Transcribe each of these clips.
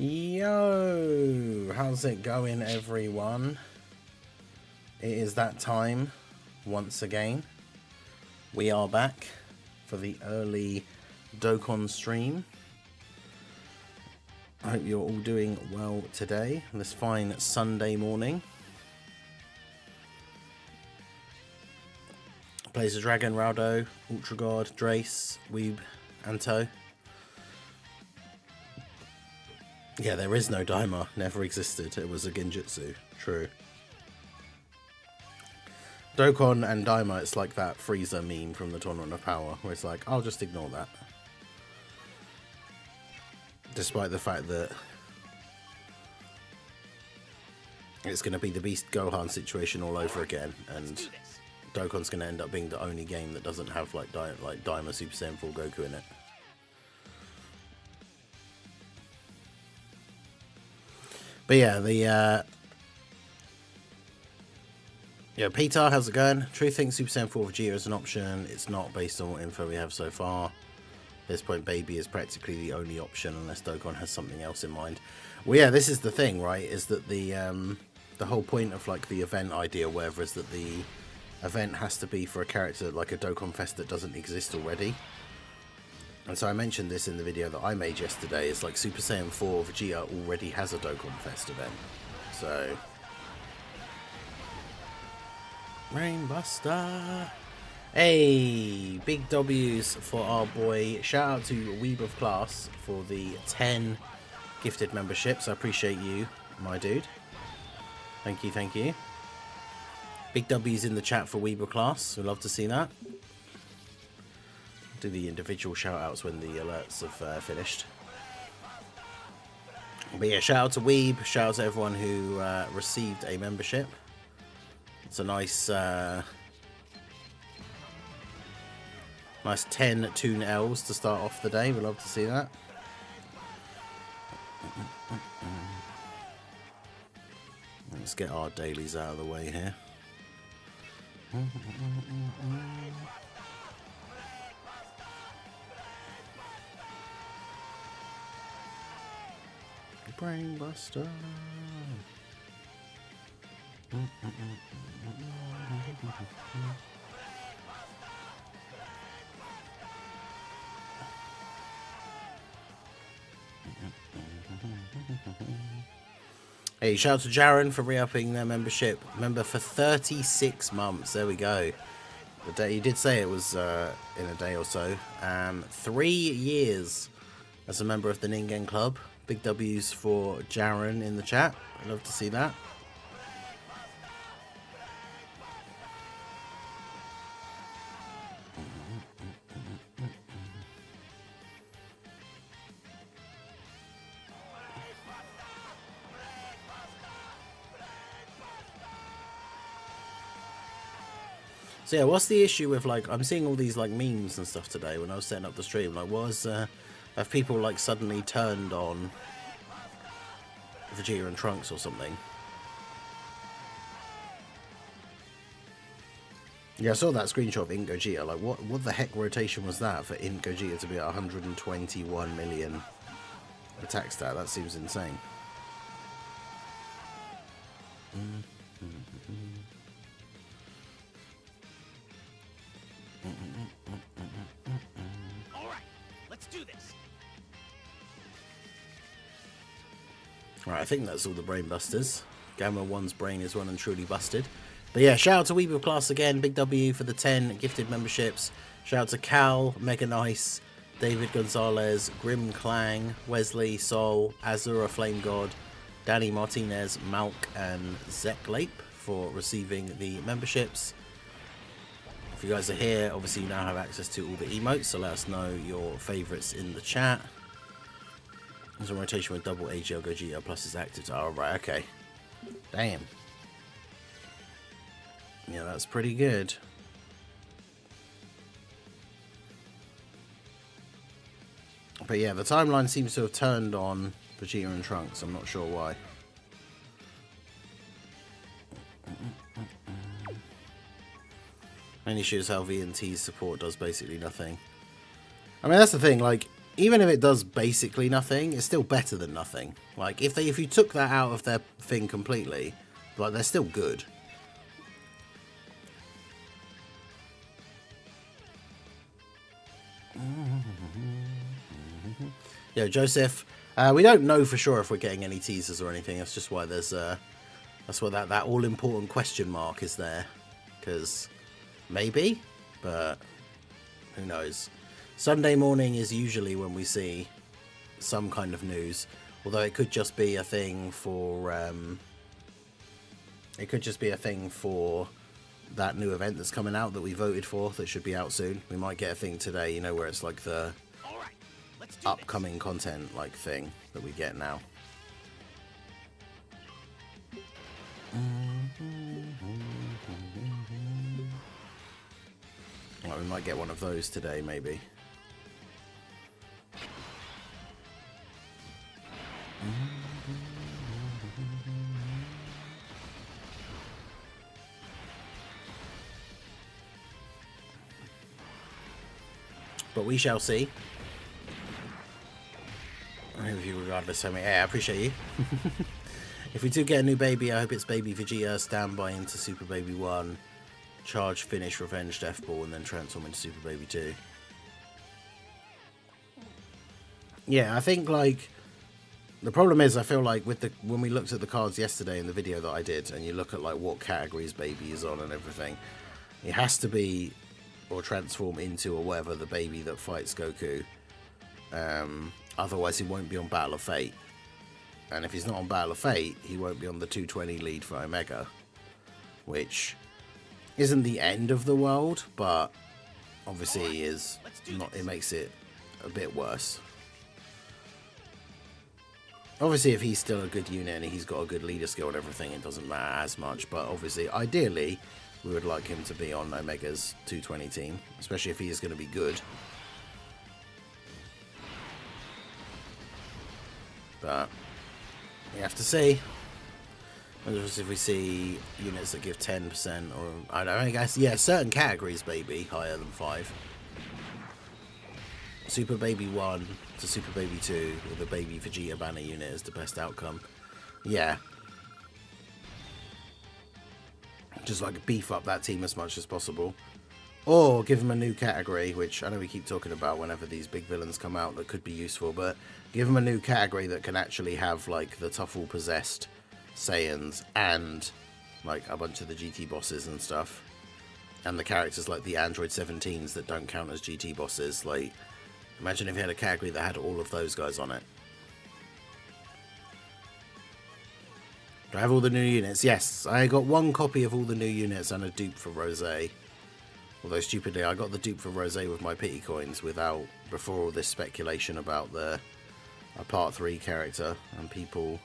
Yo, how's it going, everyone? It is that time once again. We are back for the early Dokkan stream. I hope you're all doing well today, on this fine Sunday morning. Plays a Dragon, Raldo, Ultra God, Drace, Weeb, Anto. Yeah, there is no Daima. Never existed. It was a Genjutsu. True. Dokkan and Daima, it's like that Frieza meme from the Tournament of Power, where it's like, I'll just ignore that. Despite the fact that it's going to be the Beast Gohan situation all over again, and Dokkan's going to end up being the only game that doesn't have like Daima Super Saiyan 4 Goku in it. But yeah, Peter, how's it going? True thinks Super Saiyan 4 Vegeta is an option. It's not based on what info we have so far. At this point, Baby is practically the only option unless Dokkan has something else in mind. Well, yeah, this is the thing, right? Is that the whole point of like the event idea, whatever, is that the event has to be for a character like a Dokkan Fest that doesn't exist already. And so I mentioned this in the video that I made yesterday. It's like Super Saiyan 4 Vegeta already has a Dokkan Fest event. So Rainbuster. Hey, big W's for our boy. Shout out to Weeb of Class for the 10 gifted memberships. I appreciate you, my dude. Thank you, thank you. Big W's in the chat for Weeb of Class. We'd love to see that. Do the individual shout outs when the alerts have finished. But yeah, shout out to Weeb. Shout out to everyone who received a membership. It's a nice nice 10 Toon L's to start off the day. We'd love to see that. Let's get our dailies out of the way here. Brainbuster. Hey, shout out to Jaren for re-upping their membership. Member for 36 months. There we go. The day he did say it was in a day or so. 3 years as a member of the Ningen Club. Big W's for Jaren in the chat. I'd love to see that. So yeah, what's the issue with like, I'm seeing all these like memes and stuff today when I was setting up the stream. Like, have people like suddenly turned on Vegeta and Trunks or something? Yeah, I saw that screenshot of Int Gogeta. Like, what the heck rotation was that for Int Gogeta to be at 121 million attack stat? That seems insane. Right, I think that's all the brain busters. Gamma 1's brain is well and truly busted. But yeah, shout out to Weeb of Class again. Big W for the 10 gifted memberships. Shout out to Cal, Mega Nice, David Gonzalez, Grim Clang, Wesley, Sol, Azura Flame God, Danny Martinez, Malk, and Zek Lape for receiving the memberships. If you guys are here, obviously you now have access to all the emotes, so let us know your favourites in the chat. There's a rotation with double AGL Gogeta plus is active. Oh, right, okay. Damn. Yeah, that's pretty good. But yeah, the timeline seems to have turned on Vegeta and Trunks. I'm not sure why. Main issue is how VNT's support does basically nothing. I mean, that's the thing, like, even if it does basically nothing, it's still better than nothing. Like, if you took that out of their thing completely, like, they're still good. Yo, Joseph, we don't know for sure if we're getting any teasers or anything. That's just why there's that's why that all important question mark is there, because maybe, but who knows. Sunday morning is usually when we see some kind of news, although it could just be a thing for that new event that's coming out that we voted for that should be out soon. We might get a thing today, you know, where it's like the upcoming content like thing that we get now. Well, we might get one of those today, maybe. But we shall see. Regardless, I mean, yeah, I appreciate you. If we do get a new baby, I hope it's baby Vegeta, standby into Super Baby 1, charge, finish, revenge, death ball, and then transform into Super Baby 2. Yeah, I think, like, the problem is, I feel like when we looked at the cards yesterday in the video that I did, and you look at like what categories baby is on and everything, it has to be or transform into or whatever the baby that fights Goku. Otherwise he won't be on Battle of Fate. And if he's not on Battle of Fate, he won't be on the 220 lead for Omega. Which isn't the end of the world, but obviously is not, it makes it a bit worse. Obviously, if he's still a good unit and he's got a good leader skill and everything, it doesn't matter as much. But obviously, ideally, we would like him to be on Omega's 220 team, especially if he is going to be good. But we have to see. If we see units that give 10%, or I don't know, I guess, yeah, certain categories, maybe higher than 5. Super Baby 1 to Super Baby 2 with a Baby Vegeta banner unit is the best outcome. Yeah. Just like beef up that team as much as possible. Or give them a new category, which I know we keep talking about whenever these big villains come out that could be useful, but give them a new category that can actually have like the Tuffle possessed Saiyans and like a bunch of the GT bosses and stuff. And the characters like the Android 17s that don't count as GT bosses, like imagine if you had a category that had all of those guys on it. Do I have all the new units? Yes, I got one copy of all the new units and a dupe for Rosé. Although stupidly, I got the dupe for Rosé with my pity coins before all this speculation about a Part 3 character and people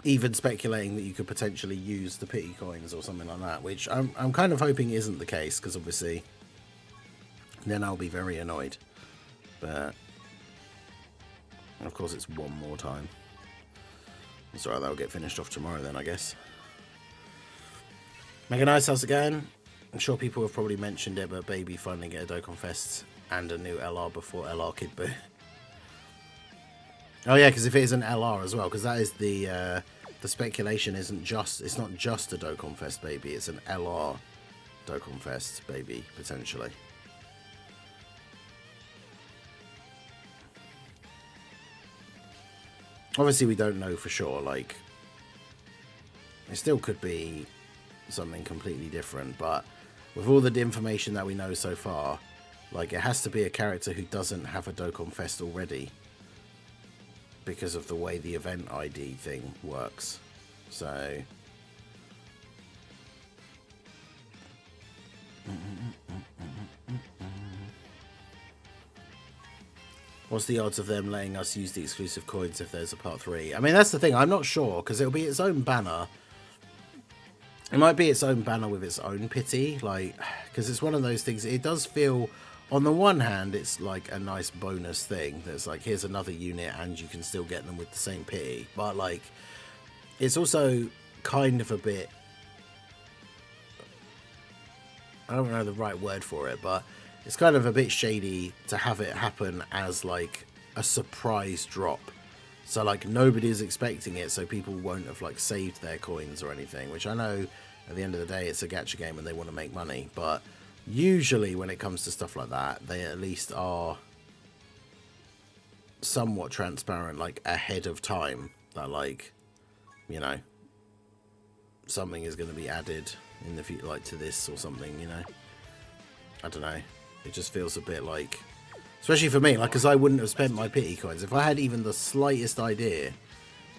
even speculating that you could potentially use the pity coins or something like that, which I'm kind of hoping isn't the case, because obviously then I'll be very annoyed. But of course it's one more time. It's alright, that'll get finished off tomorrow then, I guess. Mega Nice, how's it going? I'm sure people have probably mentioned it, but Baby finally get a Dokkan Fest and a new LR before LR Kid Buu. Oh yeah, because if it is an LR as well, because that is the speculation isn't just, it's not just a Dokkan Fest baby, it's an LR Dokkan Fest baby, potentially. Obviously we don't know for sure, like, it still could be something completely different, but with all the information that we know so far, like, it has to be a character who doesn't have a Dokkan Fest already, because of the way the event ID thing works. So what's the odds of them letting us use the exclusive coins if there's a Part 3? I mean, that's the thing, I'm not sure, because it'll be its own banner. It might be its own banner with its own pity, like, because it's one of those things, it does feel, on the one hand, it's like a nice bonus thing. There's like, here's another unit and you can still get them with the same pity. But like, it's also kind of a bit, I don't know the right word for it, but it's kind of a bit shady to have it happen as like a surprise drop. So like nobody's expecting it, so people won't have like saved their coins or anything, which I know at the end of the day it's a gacha game and they want to make money, but usually when it comes to stuff like that, they at least are somewhat transparent, like ahead of time, that like, you know, something is going to be added in the future, like to this or something, you know. I don't know, it just feels a bit like, especially for me, like, because I wouldn't have spent my pity coins if I had even the slightest idea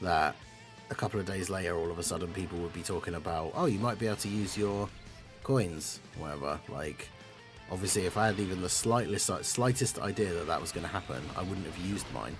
that a couple of days later all of a sudden people would be talking about, oh, you might be able to use your coins, whatever. Like, obviously if I had even the slightest idea that that was going to happen, I wouldn't have used mine.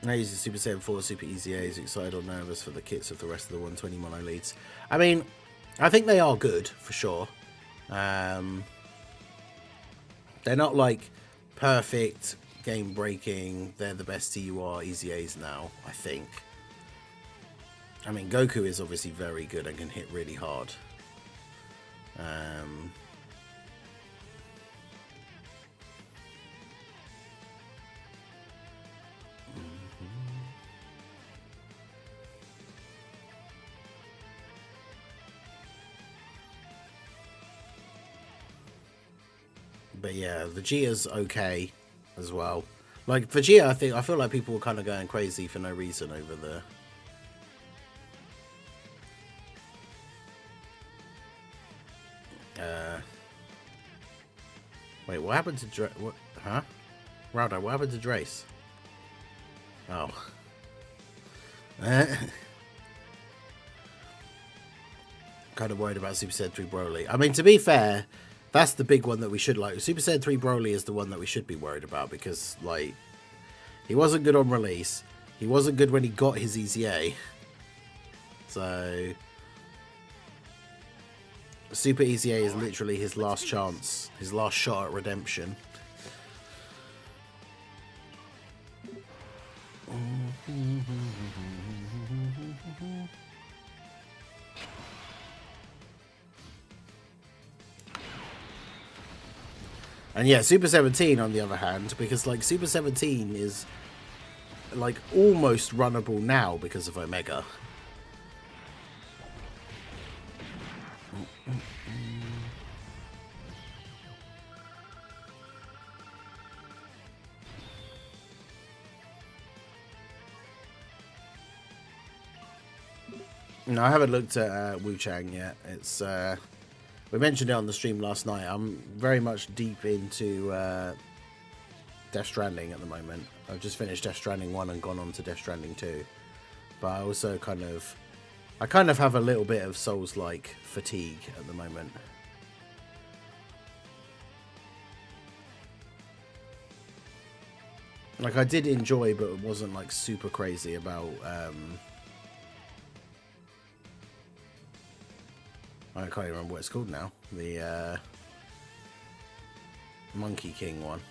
Now using Super Saiyan 4 Super EZAs, excited or nervous for the kits of the rest of the 120 mono leads? I mean, I think they are good, for sure. They're not like perfect, game breaking, they're the best TUR EZAs now, I think. I mean, Goku is obviously very good and can hit really hard. But yeah, Vegeta's okay as well. Like Vegeta, I feel like people were kind of going crazy for no reason over the. Wait, what happened to what? Huh? Rowdo, what happened to Drace? Oh. Kind of worried about Super Saiyan 3 Broly. I mean, to be fair, that's the big one that we should like. Super Saiyan 3 Broly is the one that we should be worried about because, like, he wasn't good on release. He wasn't good when he got his EZA. So, Super EZA is literally his last chance, his last shot at redemption. And yeah, Super 17 on the other hand, because like Super 17 is like almost runnable now because of Omega. No, I haven't looked at Wu Chang yet. It's we mentioned it on the stream last night. I'm very much deep into Death Stranding at the moment. I've just finished Death Stranding 1 and gone on to Death Stranding 2. But I also kind of have a little bit of Souls-like fatigue at the moment. Like, I did enjoy, but it wasn't like super crazy about I can't even remember what it's called now. The Monkey King one.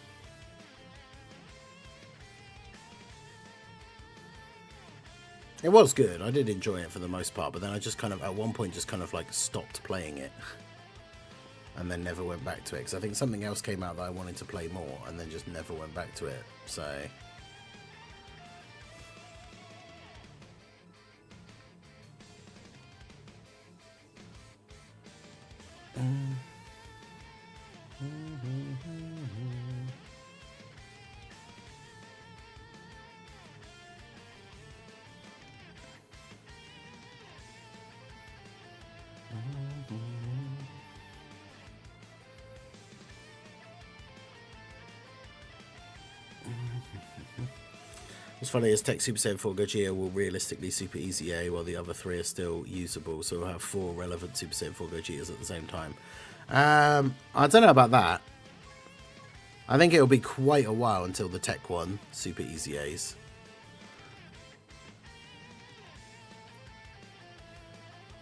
It was good. I did enjoy it for the most part, but then I just kind of, at one point, just kind of like stopped playing it. And then never went back to it. Because I think something else came out that I wanted to play more, and then just never went back to it. So. What's funny is Tech Super Saiyan 4 Gogeta will realistically Super EZA while the other three are still usable, so we'll have 4 relevant Super Saiyan 4 Gogetas at the same time. I don't know about that. I think it'll be quite a while until the Tech 1 Super EZAs.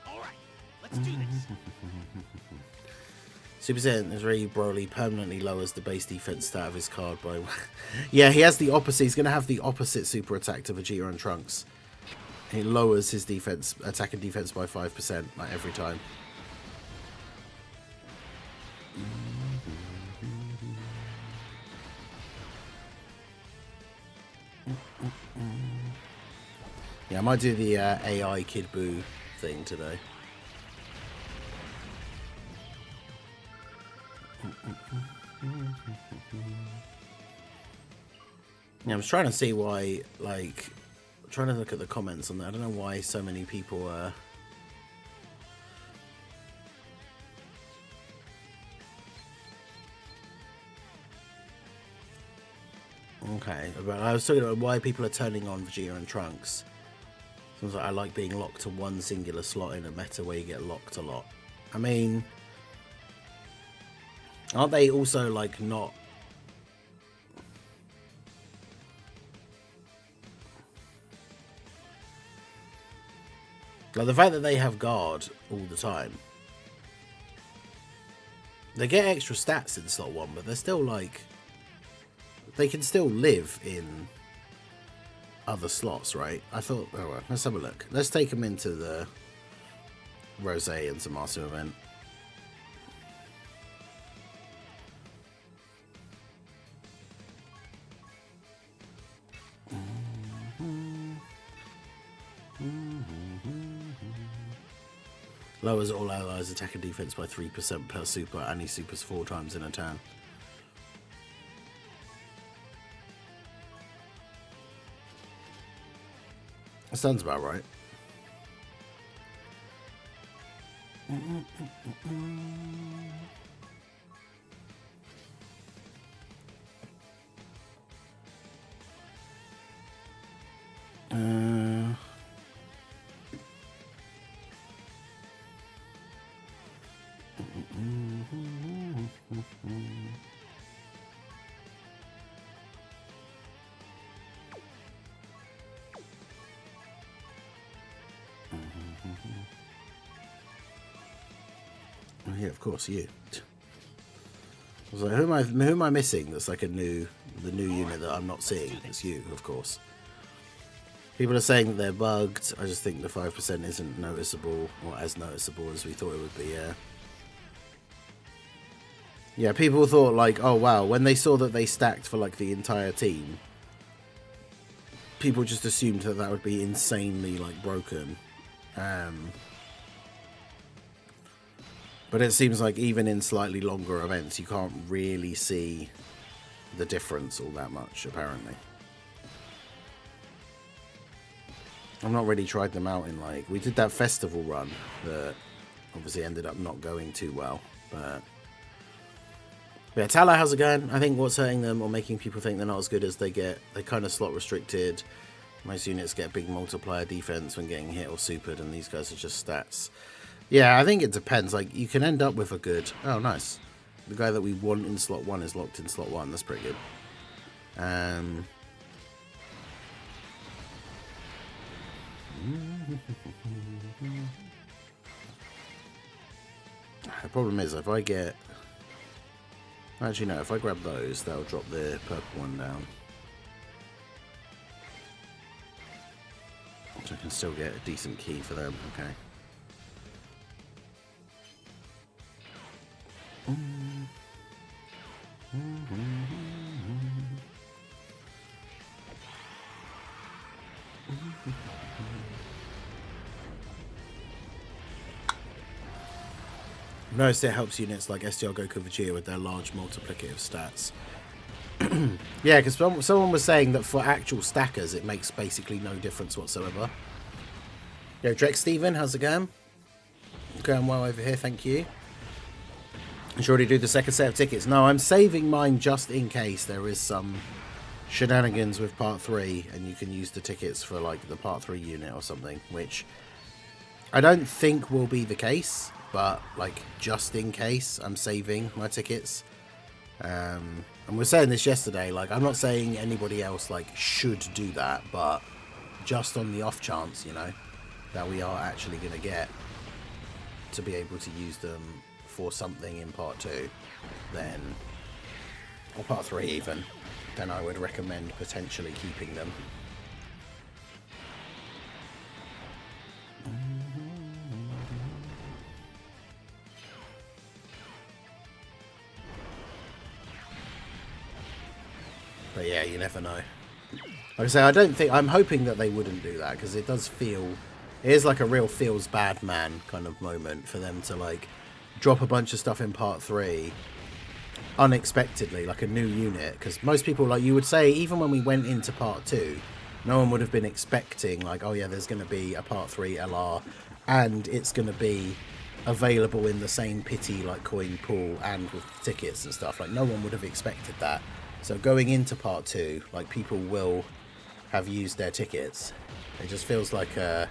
Alright, let's do this. Super Saiyan is really Broly permanently lowers the base defense stat of his card by... yeah, he has the opposite. He's going to have the opposite super attack to Vegeta and Trunks. He lowers his defense, attack and defense by 5%, like every time. Yeah, I might do the AI Kid Buu thing today. Yeah, I was trying to see why, like, I'm trying to look at the comments on that. I don't know why so many people okay, but I was talking about why people are turning on Vegeta and Trunks. Sounds like I like being locked to one singular slot in a meta where you get locked a lot. I mean, aren't they also, like, not... like, the fact that they have guard all the time. They get extra stats in slot 1, but they're still, like... they can still live in other slots, right? I thought... oh, well, let's have a look. Let's take them into the Rose and Zamasu event. Lowers all allies attack and defense by 3% per super, and he supers 4 times in a turn. That sounds about right. Oh, yeah, of course, you. I was like, who am I missing? That's like the new unit that I'm not seeing. It's you, of course. People are saying that they're bugged. I just think the 5% isn't noticeable, or as noticeable as we thought it would be. Yeah. Yeah, people thought like, oh wow, when they saw that they stacked for like the entire team, people just assumed that that would be insanely like broken. But it seems like even in slightly longer events, you can't really see the difference all that much, apparently. I've not really tried them out in, like... we did that festival run that obviously ended up not going too well. But yeah, Tala, how's it going? I think what's hurting them or making people think they're not as good as they get, they're kind of slot restricted. Most units get big multiplier defense when getting hit or supered, and these guys are just stats. Yeah, I think it depends. Like, you can end up with a good... oh, nice. The guy that we want in slot 1 is locked in slot 1. That's pretty good. The problem is, if I get... actually, no. If I grab those, that'll drop the purple one down. So I can still get a decent key for them. Okay. I've noticed it helps units like SDR Goku Vegeta with their large multiplicative stats. Yeah, because someone was saying that for actual stackers it makes basically no difference whatsoever. Yo, Drex Steven, how's it going? Going well over here, thank you. I should already do the second set of tickets. No, I'm saving mine just in case there is some shenanigans with Part 3 and you can use the tickets for like the Part 3 unit or something, which I don't think will be the case, but like just in case I'm saving my tickets. And we were saying this yesterday, like I'm not saying anybody else like should do that, but just on the off chance, you know, that we are actually going to get to be able to use them for something in part 2, then, or part 3 even, then I would recommend potentially keeping them. But yeah, you never know. Like I say, I'm hoping that they wouldn't do that, because it does feel, it is like a real feels bad man kind of moment for them to like drop a bunch of stuff in part 3 unexpectedly, like a new unit, because most people, like you would say, even when we went into part 2, no one would have been expecting like, oh yeah, there's going to be a part 3 LR and it's going to be available in the same pity like coin pool and with tickets and stuff. Like no one would have expected that. So going into part 2, like people will have used their tickets. It just feels like a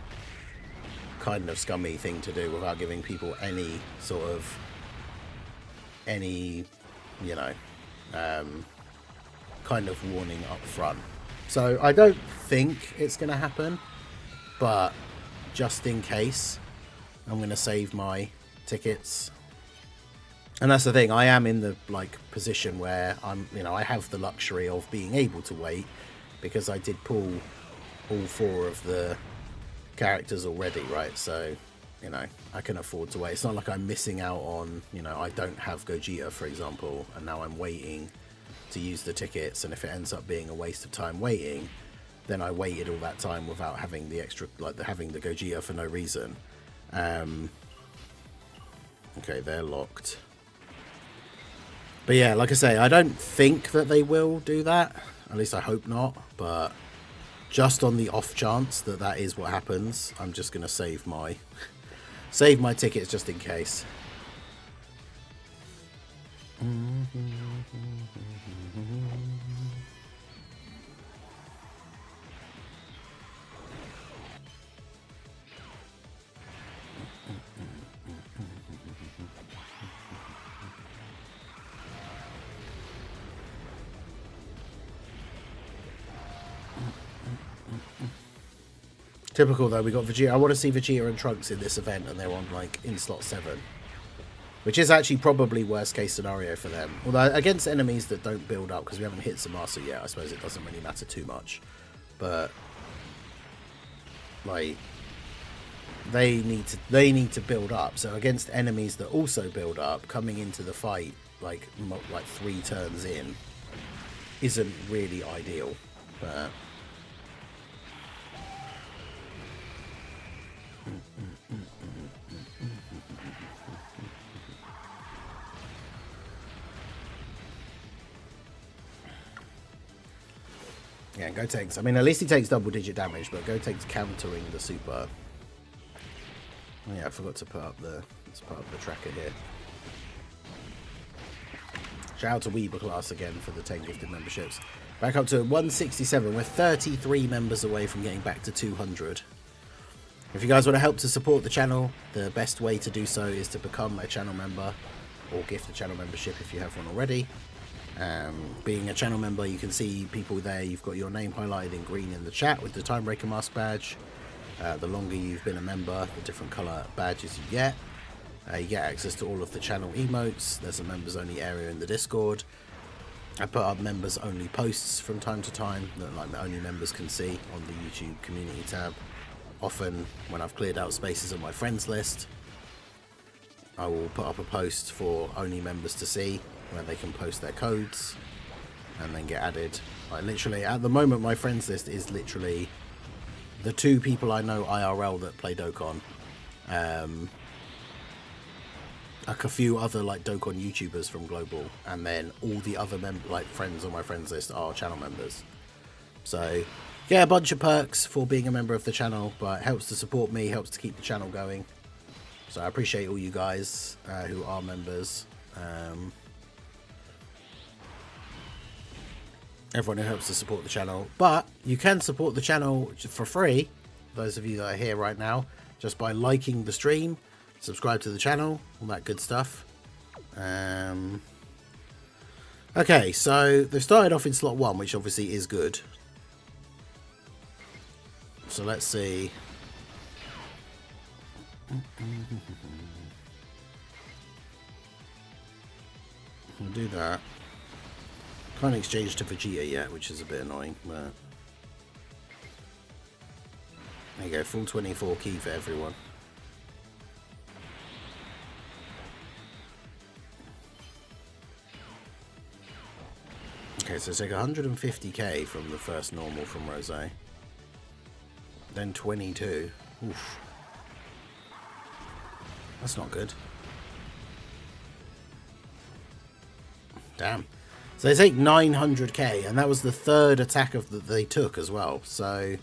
kind of scummy thing to do without giving people any sort of, any, you know, kind of warning up front. So I don't think it's going to happen, but just in case, I'm going to save my tickets. And that's the thing, I am in the like position where I'm, you know, I have the luxury of being able to wait, because I did pull all 4 of the characters already, right? So, you know, I can afford to wait. It's not like I'm missing out on, you know, I don't have Gogeta, for example, and now I'm waiting to use the tickets, and if it ends up being a waste of time waiting, then I waited all that time without having the extra, like having the Gogeta for no reason. Okay, they're locked. But yeah, like I say, I don't think that they will do that. At least I hope not. But just on the off chance that that is what happens, I'm just going to save my tickets just in case. Typical though, we got Vegeta. I want to see Vegeta and Trunks in this event, and they're on like in slot 7, which is actually probably worst case scenario for them. Although against enemies that don't build up, because we haven't hit Samasa yet, I suppose it doesn't really matter too much. But like they need to build up. So against enemies that also build up, coming into the fight like 3 turns in isn't really ideal. But yeah, Go takes, I mean, at least he takes double-digit damage, but Go takes countering the super. Oh yeah, I forgot to put up the tracker here. Shout out to Weeber Class again for the 10 gifted memberships. Back up to 167. We're 33 members away from getting back to 200. If you guys want to help to support the channel, the best way to do so is to become a channel member or gift a channel membership if you have one already. Being a channel member, you can see people there. You've got your name highlighted in green in the chat with the Timebreaker mask badge. The longer you've been a member, the different colour badges you get. You get access to all of the channel emotes. There's a members only area in the Discord. I put up members only posts from time to time that like only members can see on the YouTube community tab. Often when I've cleared out spaces on my friends list, I will put up a post for only members to see where they can post their codes and then get added. Like literally at the moment my friends list is literally the 2 people I know IRL that play Dokkan, like a few other like Dokkan YouTubers from Global, and then all the other friends on my friends list are channel members. So yeah, a bunch of perks for being a member of the channel, but it helps to support me, helps to keep the channel going. So I appreciate all you guys who are members. Everyone who helps to support the channel. But you can support the channel for free, those of you that are here right now, just by liking the stream, subscribe to the channel, all that good stuff. Okay, so they've started off in slot 1, which obviously is good. So let's see. We'll do that. Can't exchange to Vegeta yet, which is a bit annoying, but... There you go, full 24 key for everyone. Okay, so take 150k from the first normal from Rose. Then 22. Oof. That's not good. Damn. So they take 900k, and that was the third attack of that they took as well. So,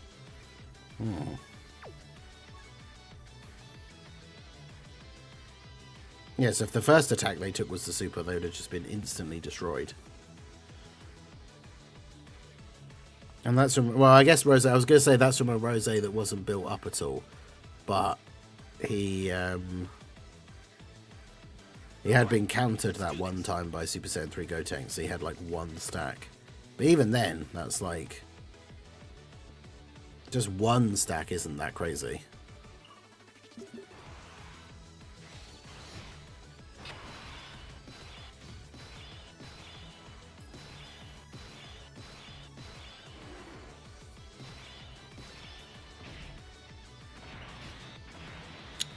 yeah. So if the first attack they took was the super, they would have just been instantly destroyed. And that's from, well, I guess Rose. I was going to say that's from a Rose that wasn't built up at all, but he had been countered that one time by Super Saiyan 3 Gotenks, so he had like one stack. But even then, that's like... just one stack isn't that crazy.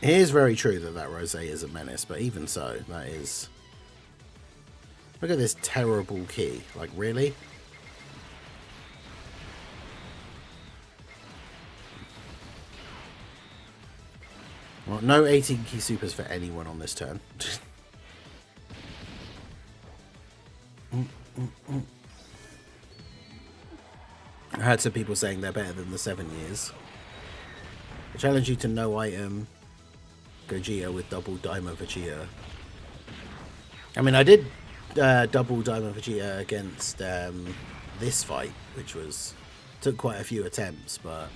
It is very true that Rose is a menace, but even so, that is... Look at this terrible key. Like, really? Well, no 18 key supers for anyone on this turn. I heard some people saying they're better than the 7 years. I challenge you to no item Gogeta with double Daima Vegeta. I mean, I did double Daima Vegeta against this fight, which was... took quite a few attempts, but...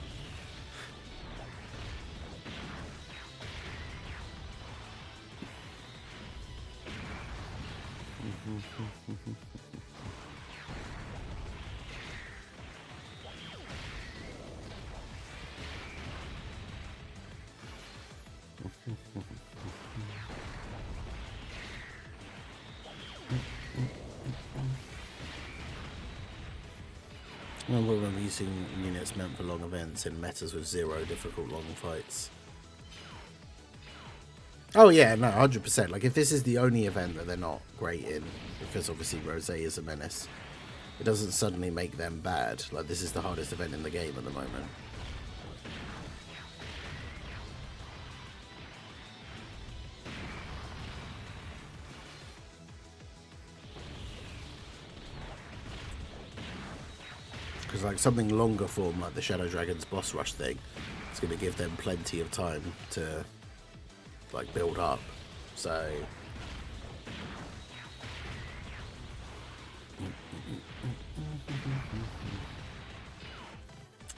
I remember using units meant for long events in metas with 0 difficult long fights. Oh yeah, no, 100%. Like, if this is the only event that they're not great in, because obviously Rose is a menace, it doesn't suddenly make them bad. Like, this is the hardest event in the game at the moment. Because like something longer form like the Shadow Dragon's boss rush thing, it's going to give them plenty of time to like build up. So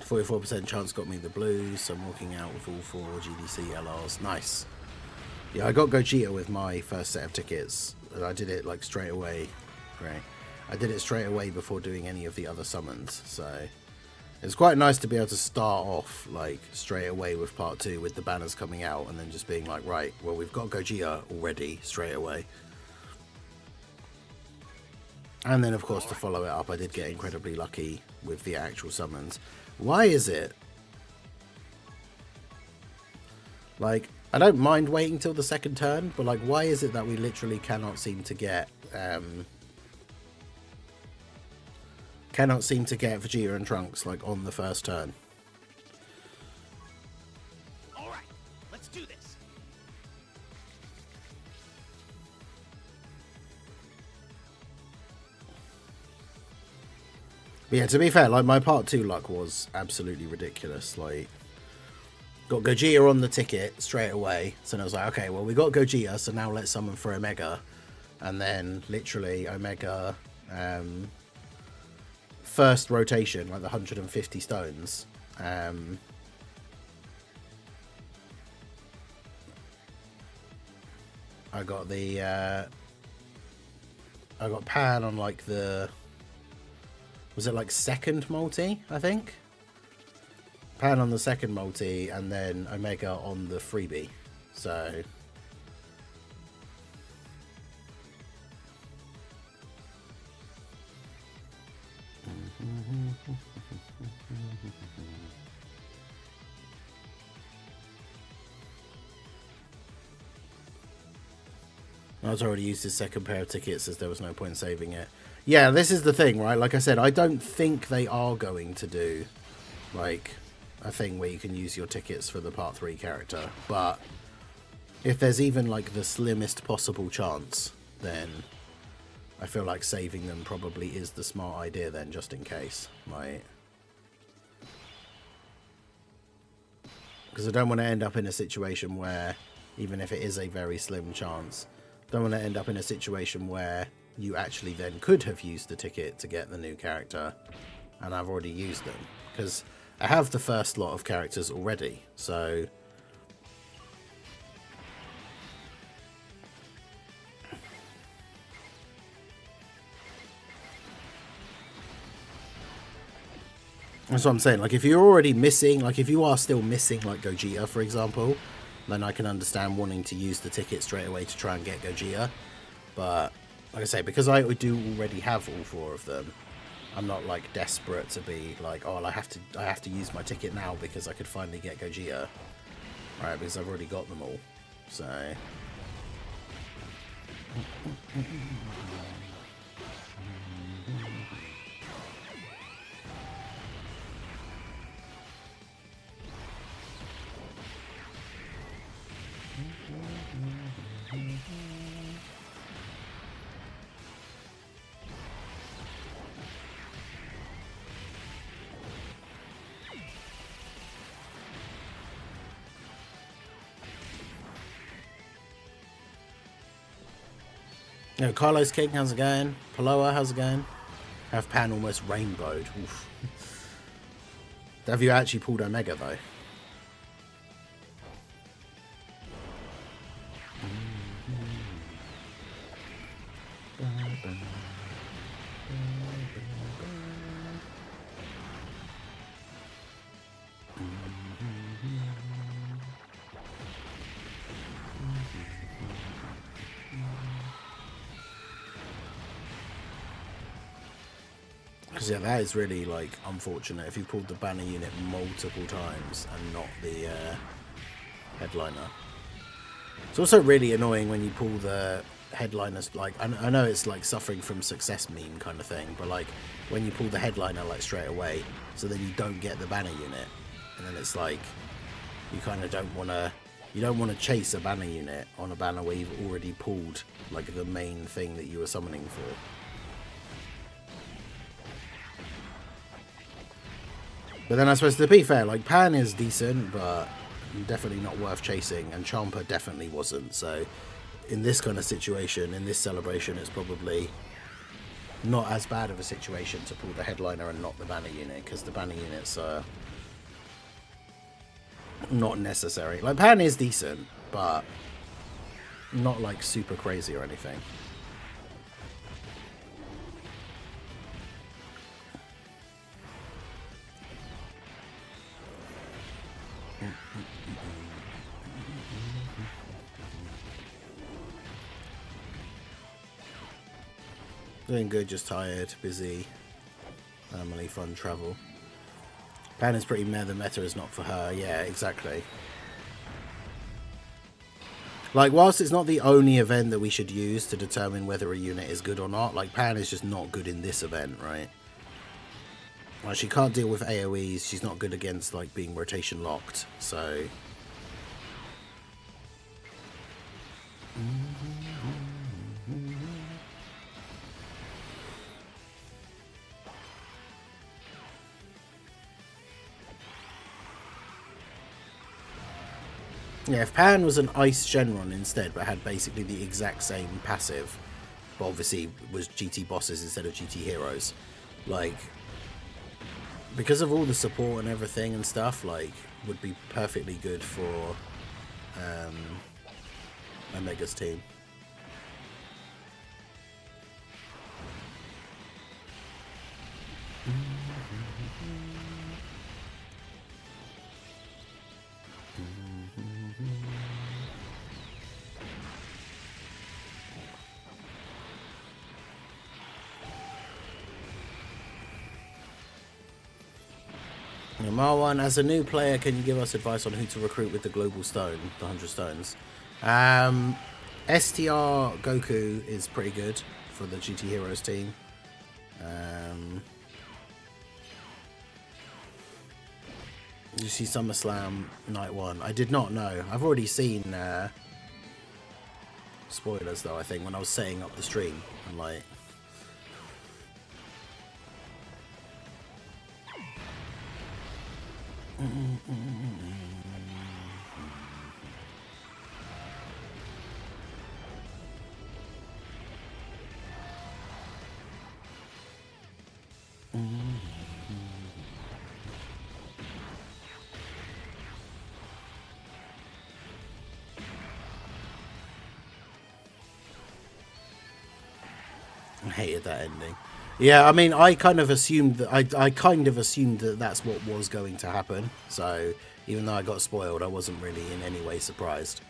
44% chance got me the blues, so I'm walking out with all 4 GDC LRs. Nice. Yeah, I got Gogeta with my first set of tickets, and I did it like straight away. Great. I did it straight away before doing any of the other summons, so it's quite nice to be able to start off like straight away with part 2 with the banners coming out and then just being like, right, well, we've got Gogeta already straight away. And then of course to follow it up, I did get incredibly lucky with the actual summons. Why is it like, I don't mind waiting till the second turn, but like, why is it that we literally cannot seem to get Vegeta and Trunks like on the first turn? All right, let's do this. But yeah, to be fair, like my part 2 luck was absolutely ridiculous. Like, got Gogeta on the ticket straight away, so I was like, okay, well, we got Gogeta, so now let's summon for Omega, and then literally Omega. First rotation, like the 150 stones. I got the I got Pan on like the, was it like second multi, I think? Pan on the second multi, and then Omega on the freebie. So I've already used his second pair of tickets as there was no point saving it. Yeah, this is the thing, right? Like I said, I don't think they are going to do, like, a thing where you can use your tickets for the Part 3 character. But if there's even, like, the slimmest possible chance, then I feel like saving them probably is the smart idea then, just in case. Like, because I don't want to end up in a situation where, even if it is a very slim chance, don't want to end up in a situation where you actually then could have used the ticket to get the new character, and I've already used them. Because I have the first lot of characters already, so... That's what I'm saying. Like, if you're already missing, like, if you are still missing, like, Gogeta, for example, then I can understand wanting to use the ticket straight away to try and get Gogeta. But, like I say, because I do already have all 4 of them, I'm not, like, desperate to be like, oh, I have to use my ticket now because I could finally get Gogeta. Right, because I've already got them all. So... Yo, Carlos King, how's it going? Paloa, how's it going? Have Pan almost rainbowed. Oof. Have you actually pulled Omega though? Because yeah, that is really like unfortunate if you pulled the banner unit multiple times and not the headliner. It's also really annoying when you pull the headliners, like I know it's like suffering from success meme kind of thing, but like when you pull the headliner like straight away, so then you don't get the banner unit, and then it's like you kind of don't want to chase a banner unit on a banner where you've already pulled like the main thing that you were summoning for. But then I suppose, to be fair, like, Pan is decent, but definitely not worth chasing, and Champa definitely wasn't. So, in this kind of situation, in this celebration, it's probably not as bad of a situation to pull the headliner and not the banner unit, because the banner units are not necessary. Like, Pan is decent, but not, like, super crazy or anything. Doing good, just tired, busy, family, fun, travel. Pan is pretty meh, the meta is not for her. Yeah, exactly. Like, whilst it's not the only event that we should use to determine whether a unit is good or not, like, Pan is just not good in this event, right? Like, she can't deal with AoEs, she's not good against, like, being rotation locked, so... Yeah, if Pan was an Ice Shenron instead, but had basically the exact same passive, but obviously was GT bosses instead of GT heroes, like, because of all the support and everything and stuff, like, would be perfectly good for Omega's team. Marwan, as a new player, can you give us advice on who to recruit with the Global Stone, the 100 Stones? STR Goku is pretty good for the GT Heroes team. Did you see SummerSlam Night 1? I did not know. I've already seen spoilers though, I think, when I was setting up the stream. I'm like... I hated that ending. Yeah, I mean, I kind of assumed that I kind of assumed that that's what was going to happen. So even though I got spoiled, I wasn't really in any way surprised.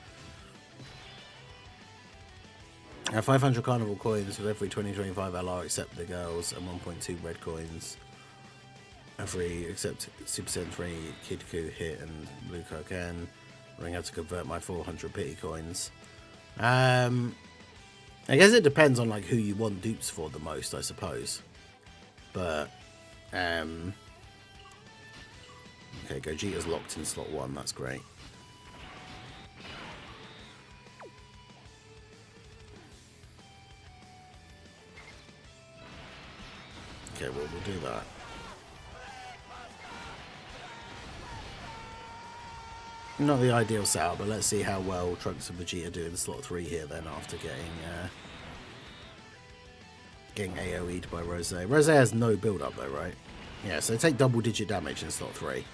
500 carnival coins with every 2025 LR except the girls, and 1.2 red coins every except Super Saiyan 3 Kid Ku hit and Blue Koken. Ring how to convert my 400 pity coins. I guess it depends on like who you want dupes for the most, I suppose. But okay, Gogeta's locked in slot 1, that's great. Okay, well, we'll do that. Not the ideal setup, but let's see how well Trunks and Vegeta do in slot 3 here then after getting AoE'd by Rose. Rose has no build up though, right? Yeah, so take double digit damage in slot 3.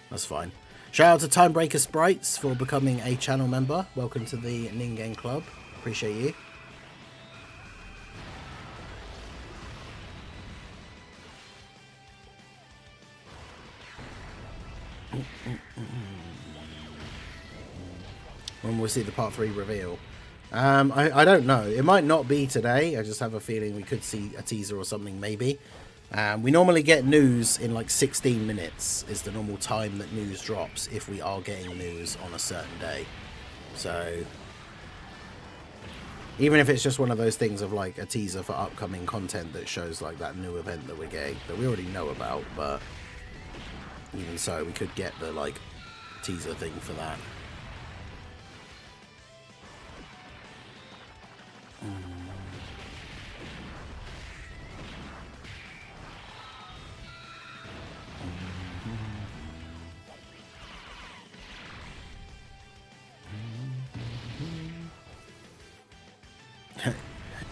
That's fine. Shout out to Timebreaker Sprites for becoming a channel member. Welcome to the Ningen Club. Appreciate you. When we'll see the part 3 reveal. I don't know. It might not be today. I just have a feeling we could see a teaser or something maybe. We normally get news in like 16 minutes is the normal time that news drops if we are getting news on a certain day. So even if it's just one of those things of like a teaser for upcoming content that shows like that new event that we're getting that we already know about, but even so we could get the like teaser thing for that.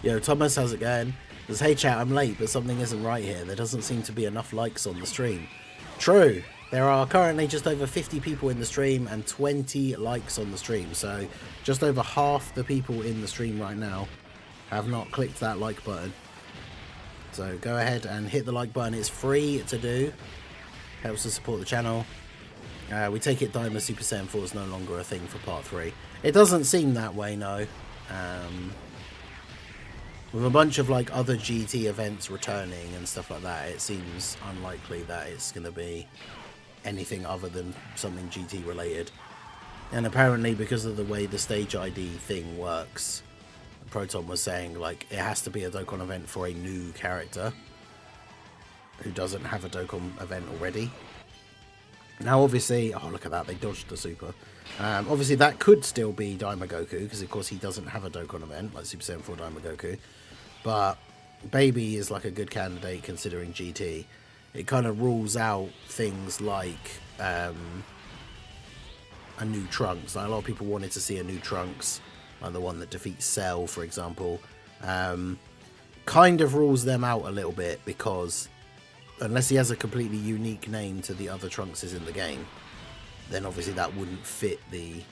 Yo, Thomas, how's it going? Says, hey chat, I'm late, but something isn't right here. There doesn't seem to be enough likes on the stream. True. There are currently just over 50 people in the stream and 20 likes on the stream. So just over half the people in the stream right now have not clicked that like button. So go ahead and hit the like button. It's free to do. Helps to support the channel. We take it Diamond Super Saiyan 4 is no longer a thing for part 3. It doesn't seem that way, no. With a bunch of like other GT events returning and stuff like that, it seems unlikely that it's going to be anything other than something GT related. And apparently because of the way the stage ID thing works, Proton was saying like it has to be a Dokkan event for a new character who doesn't have a Dokkan event already. Now obviously, oh look at that, they dodged the super. Obviously that could still be Daima Goku because of course he doesn't have a Dokkan event like Super Saiyan 4 Daima Goku. But Baby is like a good candidate considering GT. It kind of rules out things like a new Trunks. Like a lot of people wanted to see a new Trunks, like the one that defeats Cell, for example. Kind of rules them out a little bit because unless he has a completely unique name to the other Trunkses in the game, then obviously that wouldn't fit the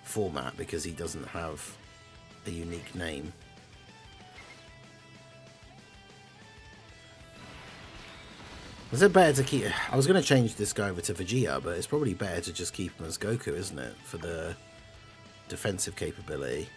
format because he doesn't have a unique name. Is it better to keep... I was going to change this guy over to Vegeta, but it's probably better to just keep him as Goku, isn't it? For the defensive capability.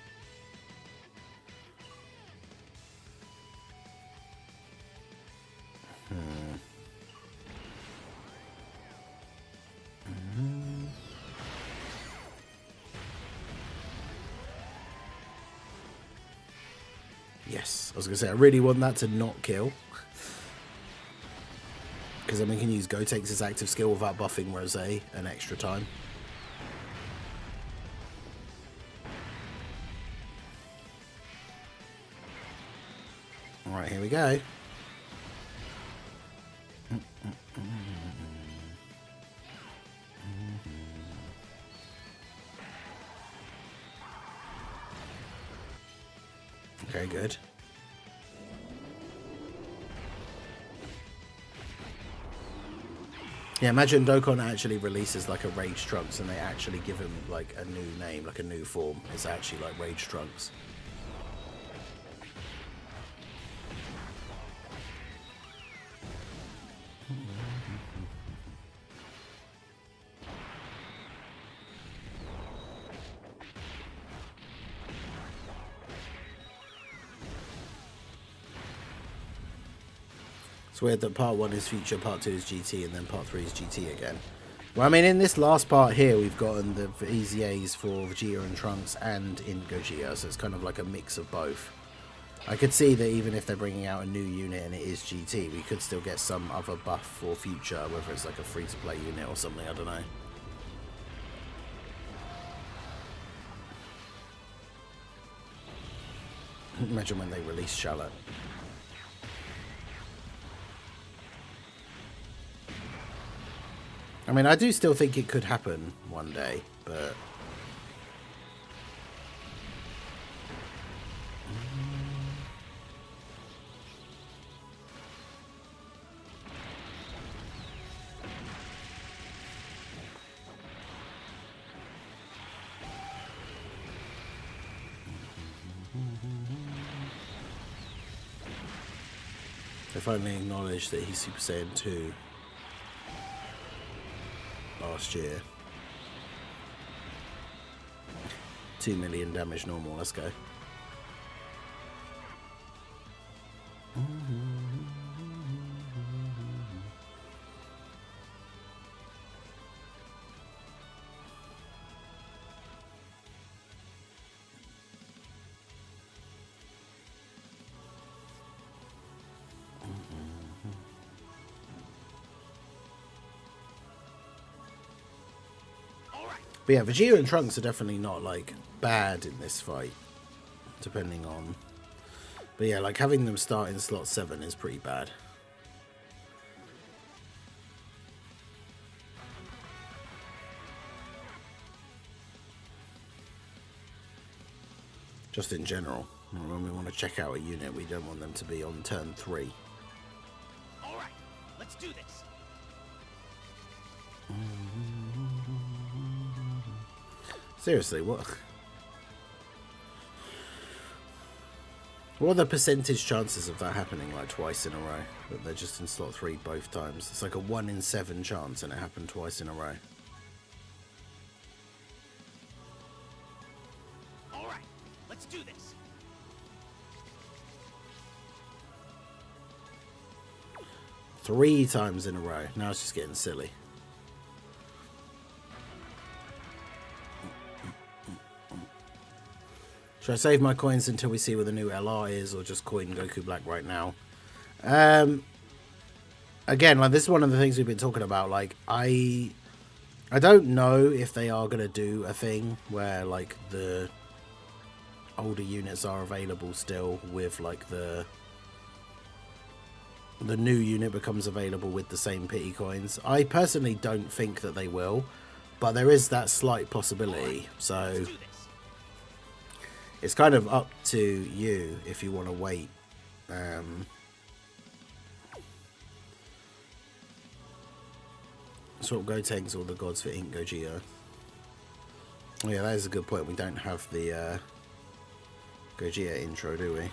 Yes, I was going to say, I really want that to not kill. Because then we can use Gotenks' active skill without buffing Rose an extra time. Alright, here we go. Okay, good. Yeah, imagine Dokkan actually releases like a Rage Trunks and they actually give him like a new name, like a new form. It's actually like Rage Trunks. It's weird that part 1 is Future, part 2 is GT, and then part 3 is GT again. Well, I mean, in this last part here, we've gotten the EZAs for Vegeta and Trunks and in Gogeta, so it's kind of like a mix of both. I could see that even if they're bringing out a new unit and it is GT, we could still get some other buff for Future, whether it's like a free-to-play unit or something, I don't know. Imagine when they release Charlotte. I mean, I do still think it could happen one day, but... They finally acknowledged that he's Super Saiyan 2 last year. 2 million damage normal, let's go. But yeah, Vegeta and Trunks are definitely not, like, bad in this fight, depending on... But yeah, like, having them start in slot 7 is pretty bad. Just in general, when we want to check out a unit, we don't want them to be on turn 3. Alright, let's do this. Seriously, what are the percentage chances of that happening like twice in a row? That they're just in slot 3 both times. It's like a 1 in 7 chance and it happened twice in a row. Alright, let's do this. Three times in a row. Now it's just getting silly. Should I save my coins until we see where the new LR is, or just coin Goku Black right now? Again, like, this is one of the things we've been talking about. Like, I don't know if they are going to do a thing where, like, the older units are available still with, like, the new unit becomes available with the same pity coins. I personally don't think that they will, but there is that slight possibility. So it's kind of up to you if you want to wait. Swap Gotenks all the gods for Ink Gogeta. Oh yeah, that is a good point. We don't have the Gogeta intro, do we?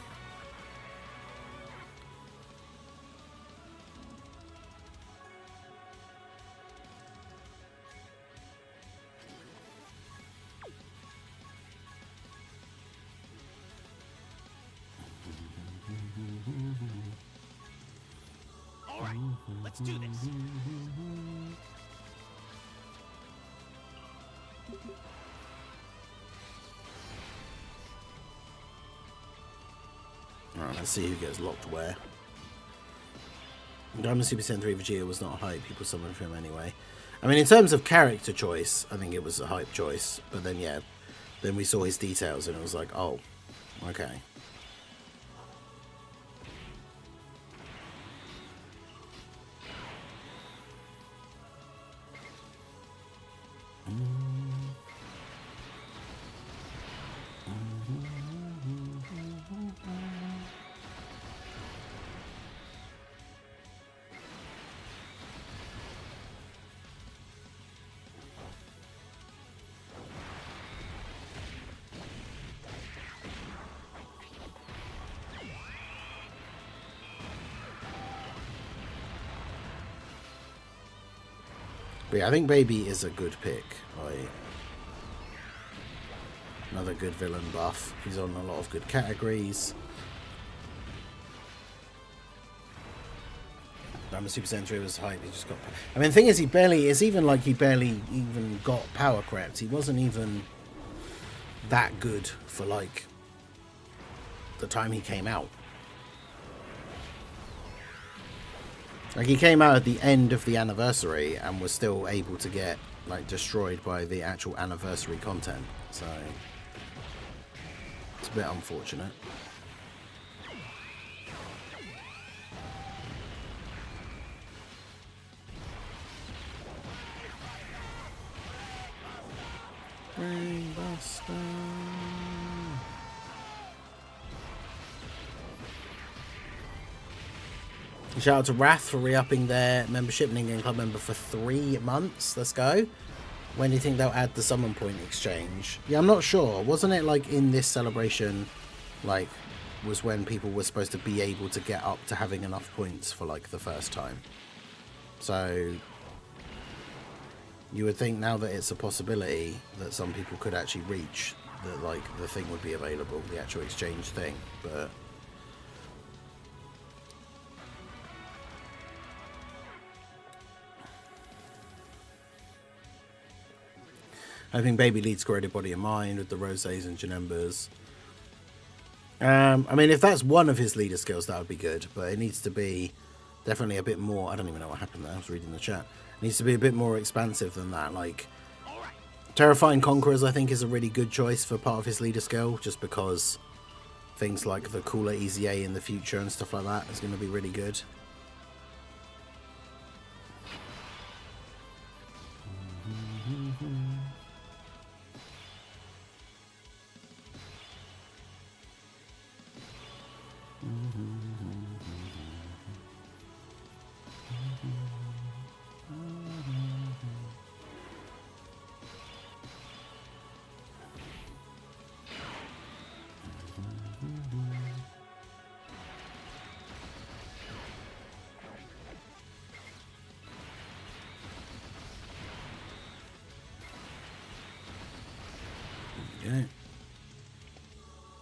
Alright, let's do this. Let's see who gets locked where. Diamond Super Saiyan 3 Vegeta was not a hype. People summoned for him anyway. I mean, in terms of character choice, I think it was a hype choice. But then, yeah, then we saw his details and it was like, oh, okay. But yeah, I think Baby is a good pick. Like, another good villain buff. He's on a lot of good categories. Diamond Super Saiyan 3 was hype. He just got. I mean, the thing is, he barely even got power crept. He wasn't even that good for like the time he came out. Like, he came out at the end of the anniversary and was still able to get like destroyed by the actual anniversary content. So it's a bit unfortunate. Brainbuster. Shout out to Wrath for re-upping their membership and in-game club member for 3 months. Let's go. When do you think they'll add the summon point exchange? Yeah, I'm not sure. Wasn't it like in this celebration, like, was when people were supposed to be able to get up to having enough points for like the first time? So you would think now that it's a possibility that some people could actually reach that, like, the thing would be available, the actual exchange thing, but I think Baby leads Creative Body and Mind with the Rosés and Janembas. I mean, if that's one of his leader skills, that would be good, but it needs to be definitely a bit more. I don't even know what happened there. I was reading the chat. It needs to be a bit more expansive than that. Like, Terrifying Conquerors, I think, is a really good choice for part of his leader skill, just because things like the cooler EZA in the future and stuff like that is going to be really good.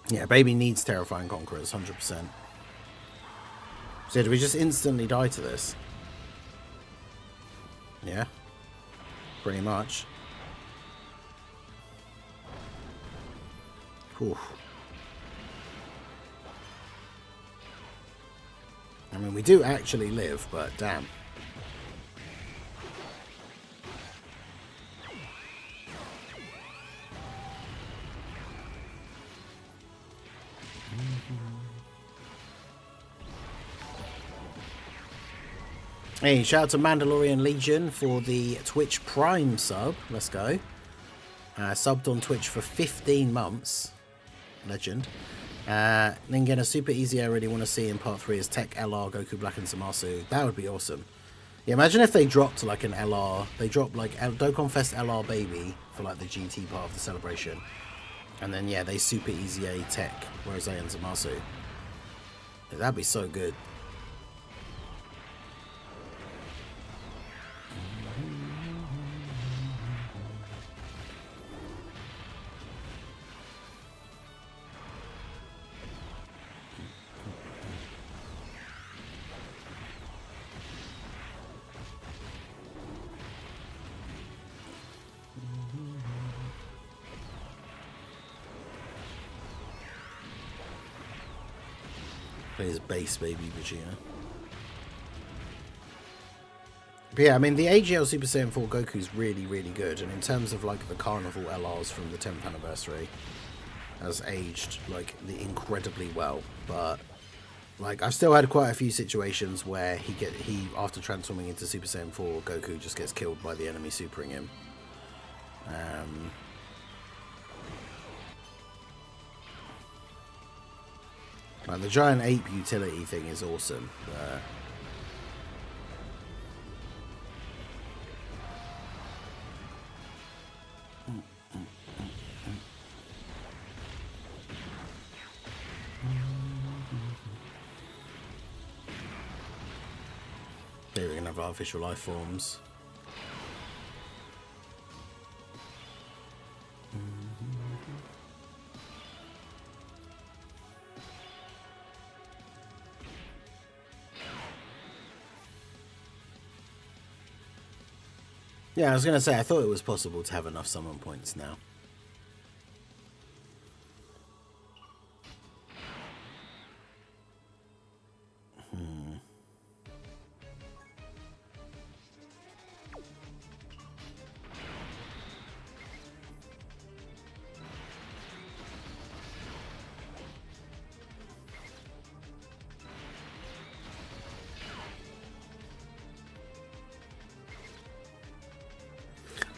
Yeah, Baby needs Terrifying Conquerors, 100%. So, do we just instantly die to this? Yeah. Pretty much. Whew. I mean, we do actually live, but damn. Hey, shout out to Mandalorian Legion for the Twitch Prime sub. Let's go. Subbed on Twitch for 15 months. Legend. Then again, a super easy I really want to see in part 3 is Tech LR, Goku Black and Zamasu. That would be awesome. Yeah, imagine if they dropped like an LR. They dropped like Dokkan Fest LR Baby for like the GT part of the celebration. And then, yeah, they super easy A Tech, Rose and Zamasu. Yeah, that'd be so good. Plays base baby Vegeta. But yeah, I mean, the AGL Super Saiyan 4 Goku's really, really good. And in terms of, like, the Carnival LRs from the 10th anniversary, has aged, like, incredibly well. But, like, I've still had quite a few situations where he after transforming into Super Saiyan 4, Goku just gets killed by the enemy supering him. Like, the giant ape utility thing is awesome. There we're going to have artificial life forms. Yeah, I was going to say, I thought it was possible to have enough summon points now.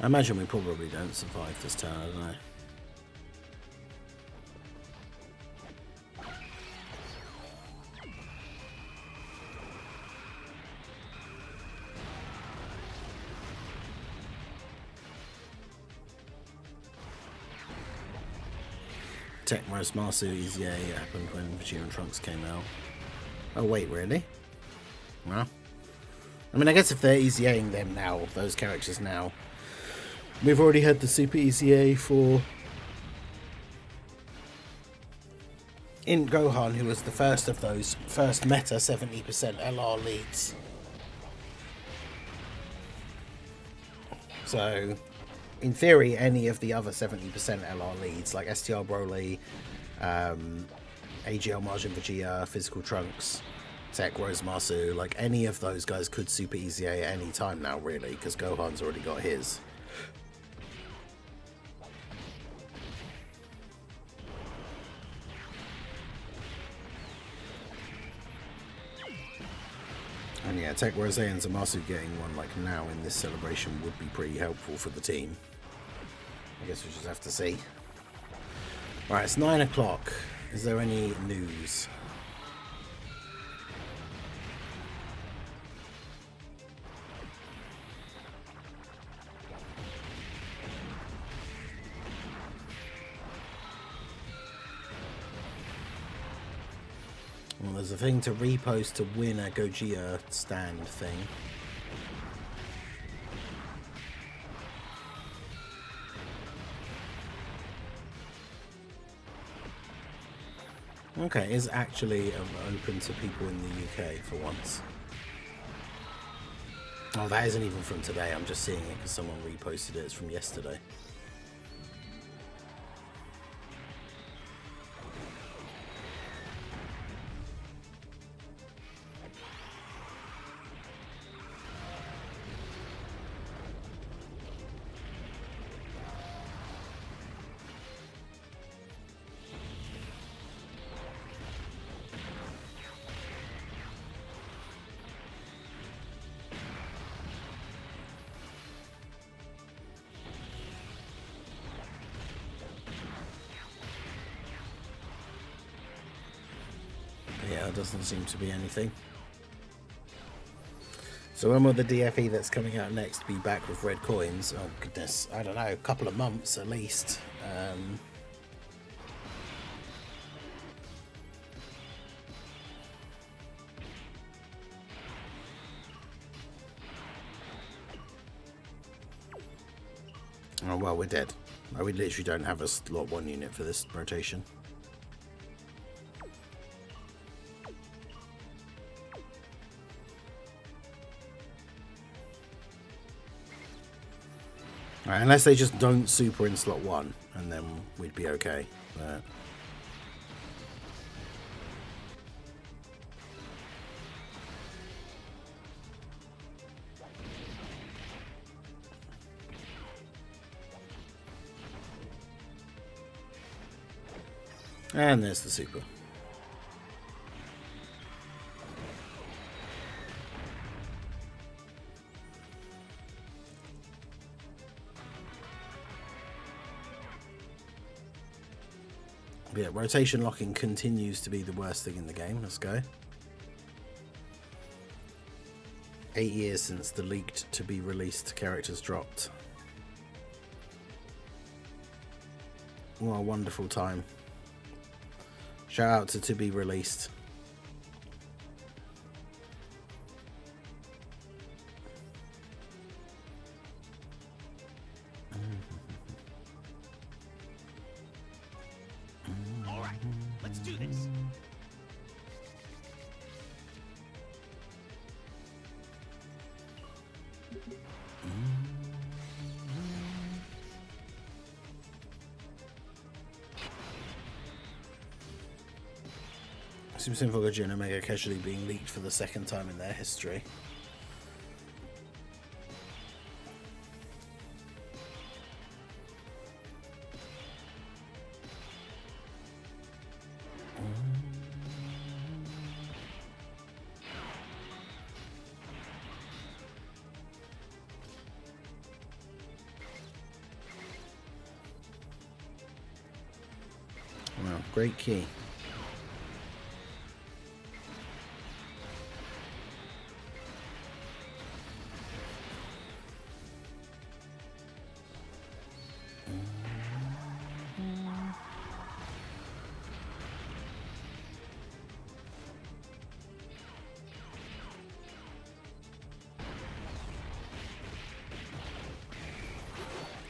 I imagine we probably don't survive this turn, I don't know. Tech Rose Masu EZA happened when Vegeta and Trunks came out. Oh wait, really? Well, I mean, I guess if they're EZAing them now, those characters now, we've already had the Super EZA for in Gohan, who was the first of those first meta 70% LR leads. So, in theory, any of the other 70% LR leads, like STR Broly, AGL Margin Vegeta, Physical Trunks, Tech Rose Masu, like any of those guys could Super EZA at any time now, really, because Gohan's already got his. And yeah, Tech Rose and Zamasu getting one like now in this celebration would be pretty helpful for the team. I guess we just have to see. Alright, it's 9 o'clock. Is there any news? Well, there's a thing to repost to win a Gogeta stand thing. Okay, it's actually open to people in the UK for once. Oh, that isn't even from today. I'm just seeing it because someone reposted it. It's from yesterday. Yeah, it doesn't seem to be anything. So when will the DFE that's coming out next be back with red coins? Oh goodness, I don't know, a couple of months at least. Oh well, we're dead. We literally don't have a slot 1 unit for this rotation. Right, unless they just don't super in slot 1, and then we'd be okay. But And there's the super. But yeah, rotation locking continues to be the worst thing in the game. Let's go. 8 years since the leaked to be released characters dropped. What a wonderful time. Shout out to be released. All right, let's do this. Super Simple Vegeta and Omega casually being leaked for the second time in their history. Wow, great key.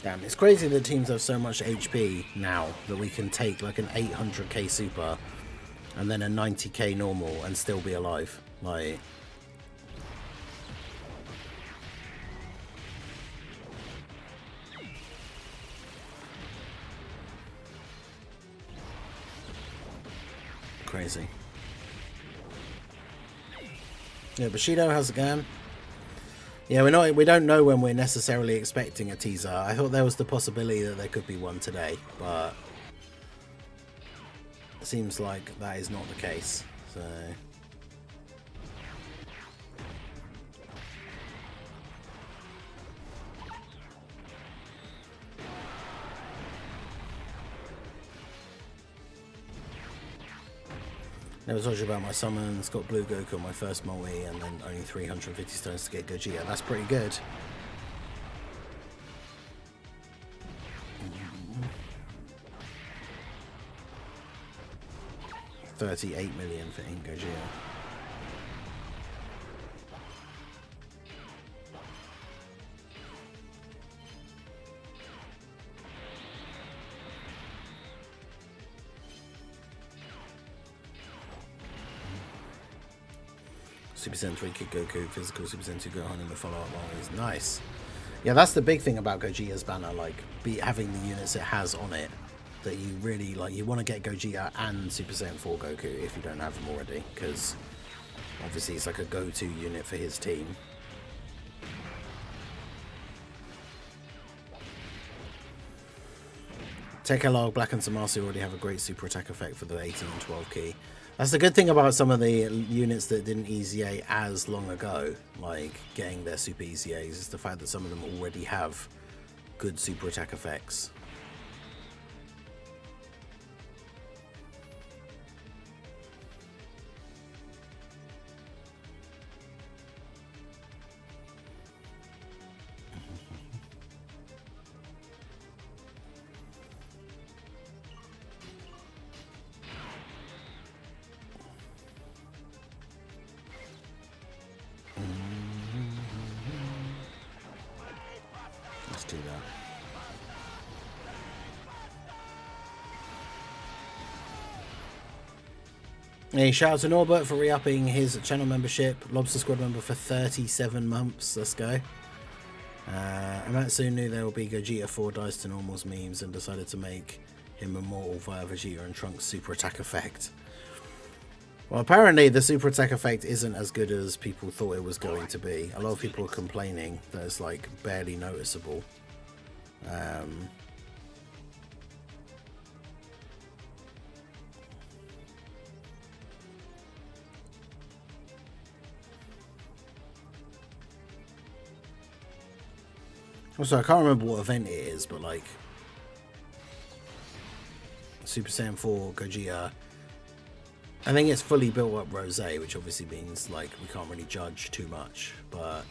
Damn, it's crazy that teams have so much HP now that we can take like an 800k super and then a 90k normal and still be alive. Like, crazy. Yeah, Bushido, how's it going? Yeah, we don't know when we're necessarily expecting a teaser. I thought there was the possibility that there could be one today, but it seems like that is not the case. So never told you about my summons. Got Blue Goku on my first multi, and then only 350 stones to get Gogeta. That's pretty good. $38 million for Gogeta. Super Saiyan 3 Kid Goku, physical Super Saiyan 2 Gohan in the follow-up is nice. Yeah, that's the big thing about Gogeta's banner, like having the units it has on it. That you really like. You want to get Gogeta and Super Saiyan 4 Goku if you don't have them already, because obviously it's like a go-to unit for his team. Tekalog, Black and Samasi already have a great super attack effect for the 18 and 12 key. That's the good thing about some of the units that didn't EZA as long ago, like getting their super EZAs, is the fact that some of them already have good super attack effects. Let's do that. Hey, shout out to Norbert for re-upping his channel membership. Lobster Squad member for 37 months. Let's go. Amatsu knew there will be Gogeta 4 dice to normals memes and decided to make him immortal via Vegeta and Trunks super attack effect. Well, apparently the super attack effect isn't as good as people thought it was going to be. A lot of people are complaining that it's like barely noticeable. Also, I can't remember what event it is, but like Super Saiyan 4 Gogeta, I think it's fully built up Rose, which obviously means like we can't really judge too much, but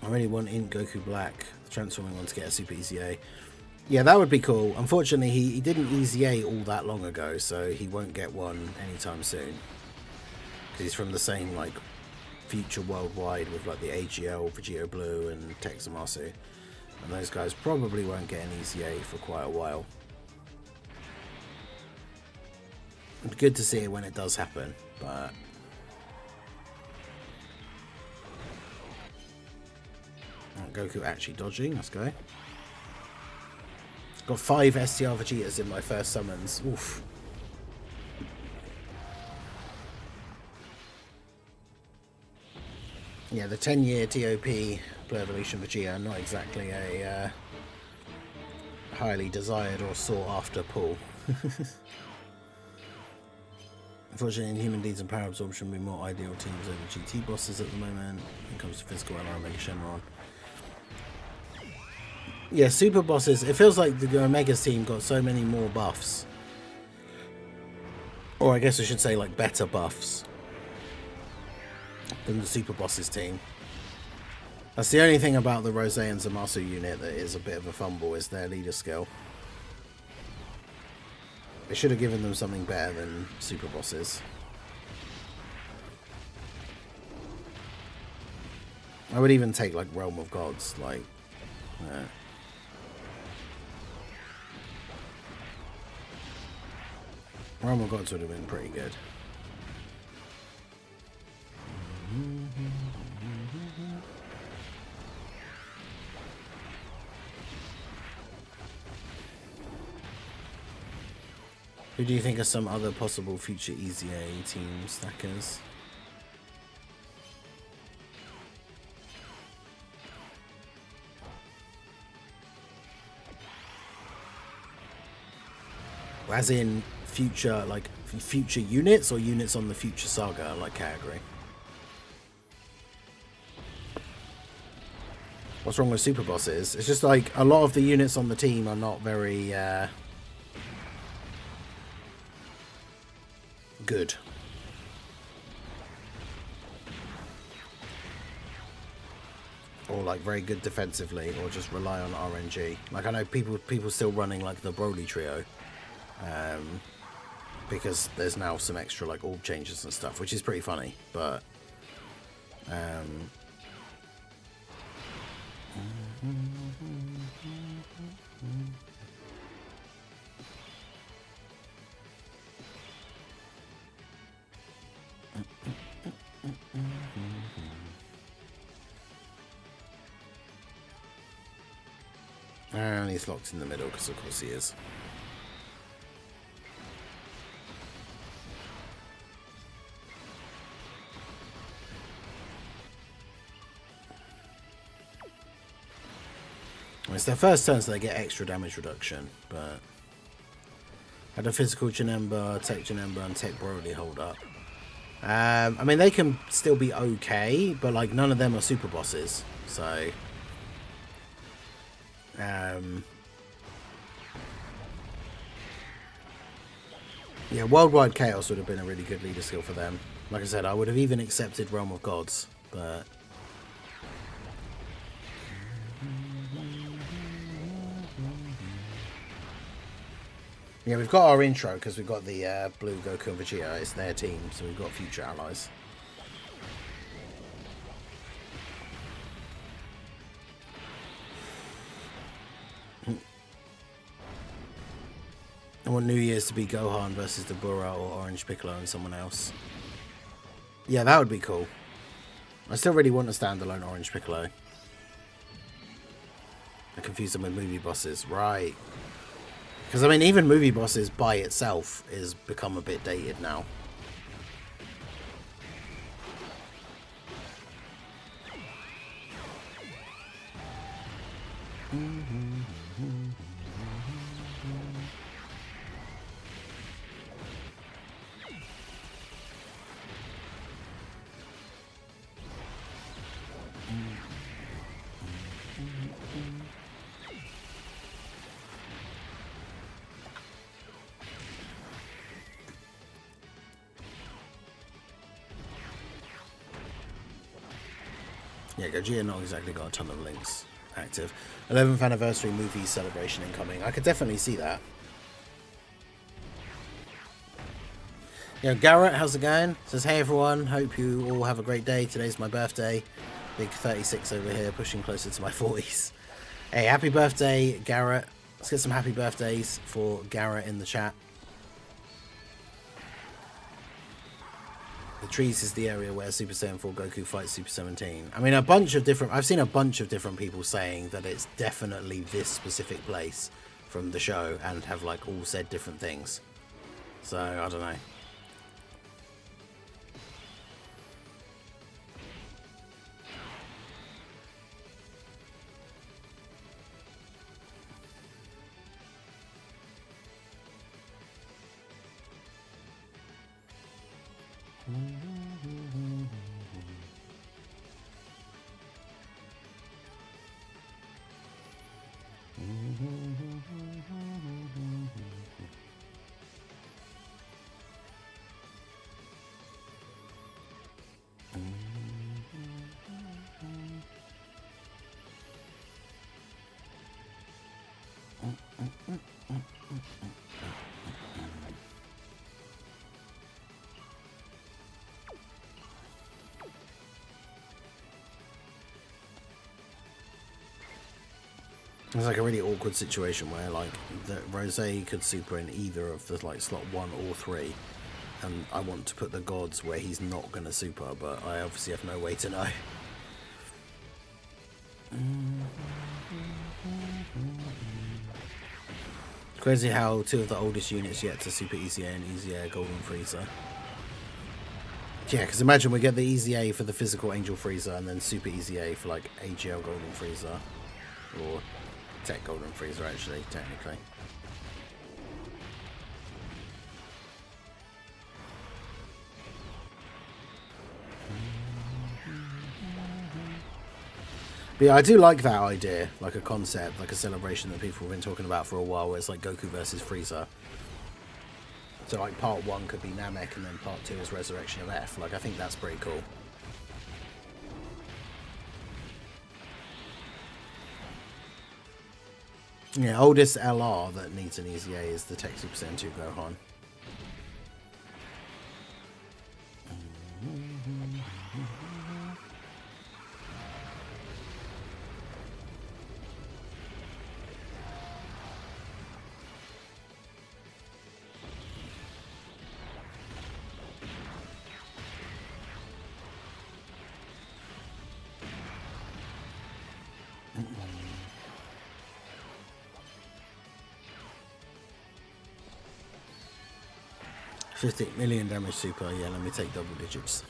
I really want in Goku Black, the transforming one, to get a Super EZA. Yeah, that would be cool. Unfortunately, he didn't EZA all that long ago, so he won't get one anytime soon. Because he's from the same, like, future worldwide with, like, the AGL, Vegeta Blue, and Texamasu. And those guys probably won't get an EZA for quite a while. It's good to see it when it does happen, but... Goku actually dodging, let's go. Got 5 STR Vegetas in my first summons. Oof. Yeah, the 10-year TOP Blue Evolution Vegeta, not exactly a highly desired or sought after pull. Unfortunately, Inhuman Deeds and Power Absorption would be more ideal teams over GT bosses at the moment when it comes to physical alignment and Shenron. Yeah, super bosses, it feels like the Omega's team got so many more buffs. Or I guess I should say like better buffs than the super bosses team. That's the only thing about the Rose and Zamasu unit that is a bit of a fumble, is their leader skill. They should have given them something better than super bosses. I would even take like Realm of Gods, like... Realm of Gods would have been pretty good. Who do you think are some other possible future EZA team stackers? As in future, like future units, or units on the future saga like category? What's wrong with super bosses? It's just like a lot of the units on the team are not very good. Or like very good defensively, or just rely on RNG. Like I know people still running like the Broly trio. Because there's now some extra like orb changes and stuff, which is pretty funny, but and he's locked in the middle because of course he is. It's their first turn, so they get extra damage reduction, but had a physical Janemba, Tech Janemba, and Tech Broly hold up. I mean, they can still be okay, but like none of them are super bosses, so yeah, Worldwide Chaos would have been a really good leader skill for them. Like I said, I would have even accepted Realm of Gods, but yeah, we've got our intro because we've got the Blue Goku and Vegeta. It's their team, so we've got future allies. I want New Year's to be Gohan versus the Burra or Orange Piccolo and someone else. Yeah, that would be cool. I still really want a standalone Orange Piccolo. I confuse them with movie bosses, right? Because, I mean, even movie bosses by itself is become a bit dated now. Yeah, Gogeta not exactly got a ton of links active. 11th anniversary movie celebration incoming. I could definitely see that. Yeah, Garrett, how's it going? Says, hey everyone, hope you all have a great day. Today's my birthday. Big 36 over here, pushing closer to my 40s. Hey, happy birthday, Garrett. Let's get some happy birthdays for Garrett in the chat. The trees is the area where Super Saiyan 4 Goku fights Super 17. I mean, I've seen a bunch of different people saying that it's definitely this specific place from the show and have like all said different things. So, I don't know. It's like a really awkward situation where like the Rose could super in either of the like slot 1 or 3, and I want to put the gods where he's not going to super, but I obviously have no way to know. It's crazy how 2 of the oldest units yet to super EZA and EZA Golden Frieza. Yeah, because imagine we get the EZA for the physical Angel Frieza and then super EZA for like AGL Golden Frieza, or Tech Golden Frieza actually, technically. But yeah, I do like that idea, like a concept, like a celebration that people have been talking about for a while, where it's like Goku versus Frieza. So like part 1 could be Namek and then part 2 is Resurrection of F. Like I think that's pretty cool. Yeah, oldest LR that needs an EZA is the Tech Super Saiyan 2 Gohan. 50 million damage super, yeah, let me take double digits.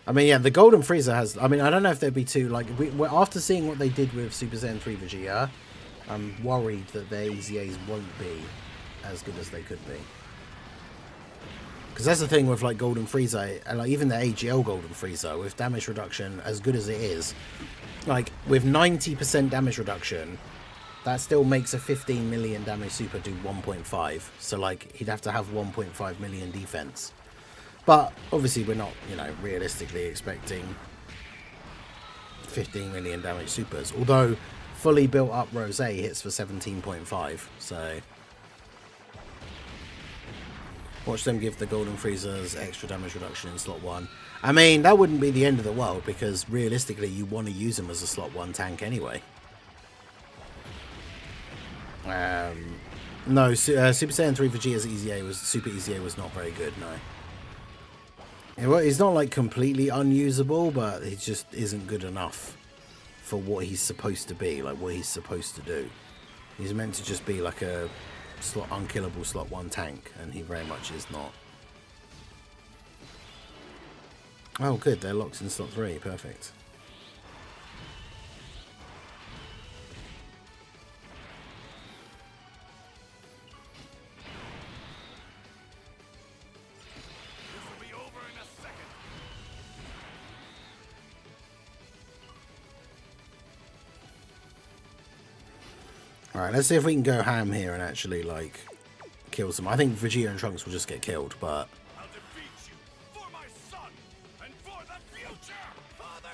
I mean, yeah, the Golden Frieza has, I mean, I don't know if there'd be two, like, after seeing what they did with Super Saiyan 3 Vegeta, I'm worried that their EZAs won't be as good as they could be. Because that's the thing with, like, Golden Frieza, and, like, even the AGL Golden Frieza, with damage reduction, as good as it is, like, with 90% damage reduction, that still makes a 15 million damage super do 1.5. So, like, he'd have to have 1.5 million defense. But, obviously, we're not, you know, realistically expecting 15 million damage supers. Although, fully built up Rose hits for 17.5. So, watch them give the Golden Friezas extra damage reduction in slot 1. I mean, that wouldn't be the end of the world, because realistically, you want to use him as a slot 1 tank anyway. No, Super Saiyan 3 Vegeta's Super EZA was not very good, no. Yeah, well, he's not like completely unusable, but he just isn't good enough for what he's supposed to be, like what he's supposed to do. He's meant to just be like a unkillable slot 1 tank, and he very much is not. Oh good, they're locked in slot 3, perfect. Alright, let's see if we can go ham here and actually, like, kill some. I think Vegeta and Trunks will just get killed, but... I'll defeat you for my son and for the future, Father!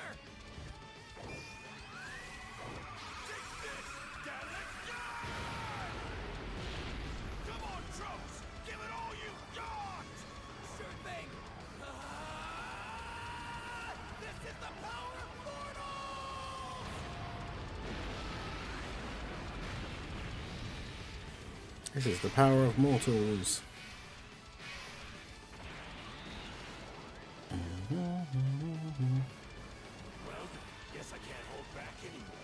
This is the power of mortals. Well, guess I can't hold back anymore.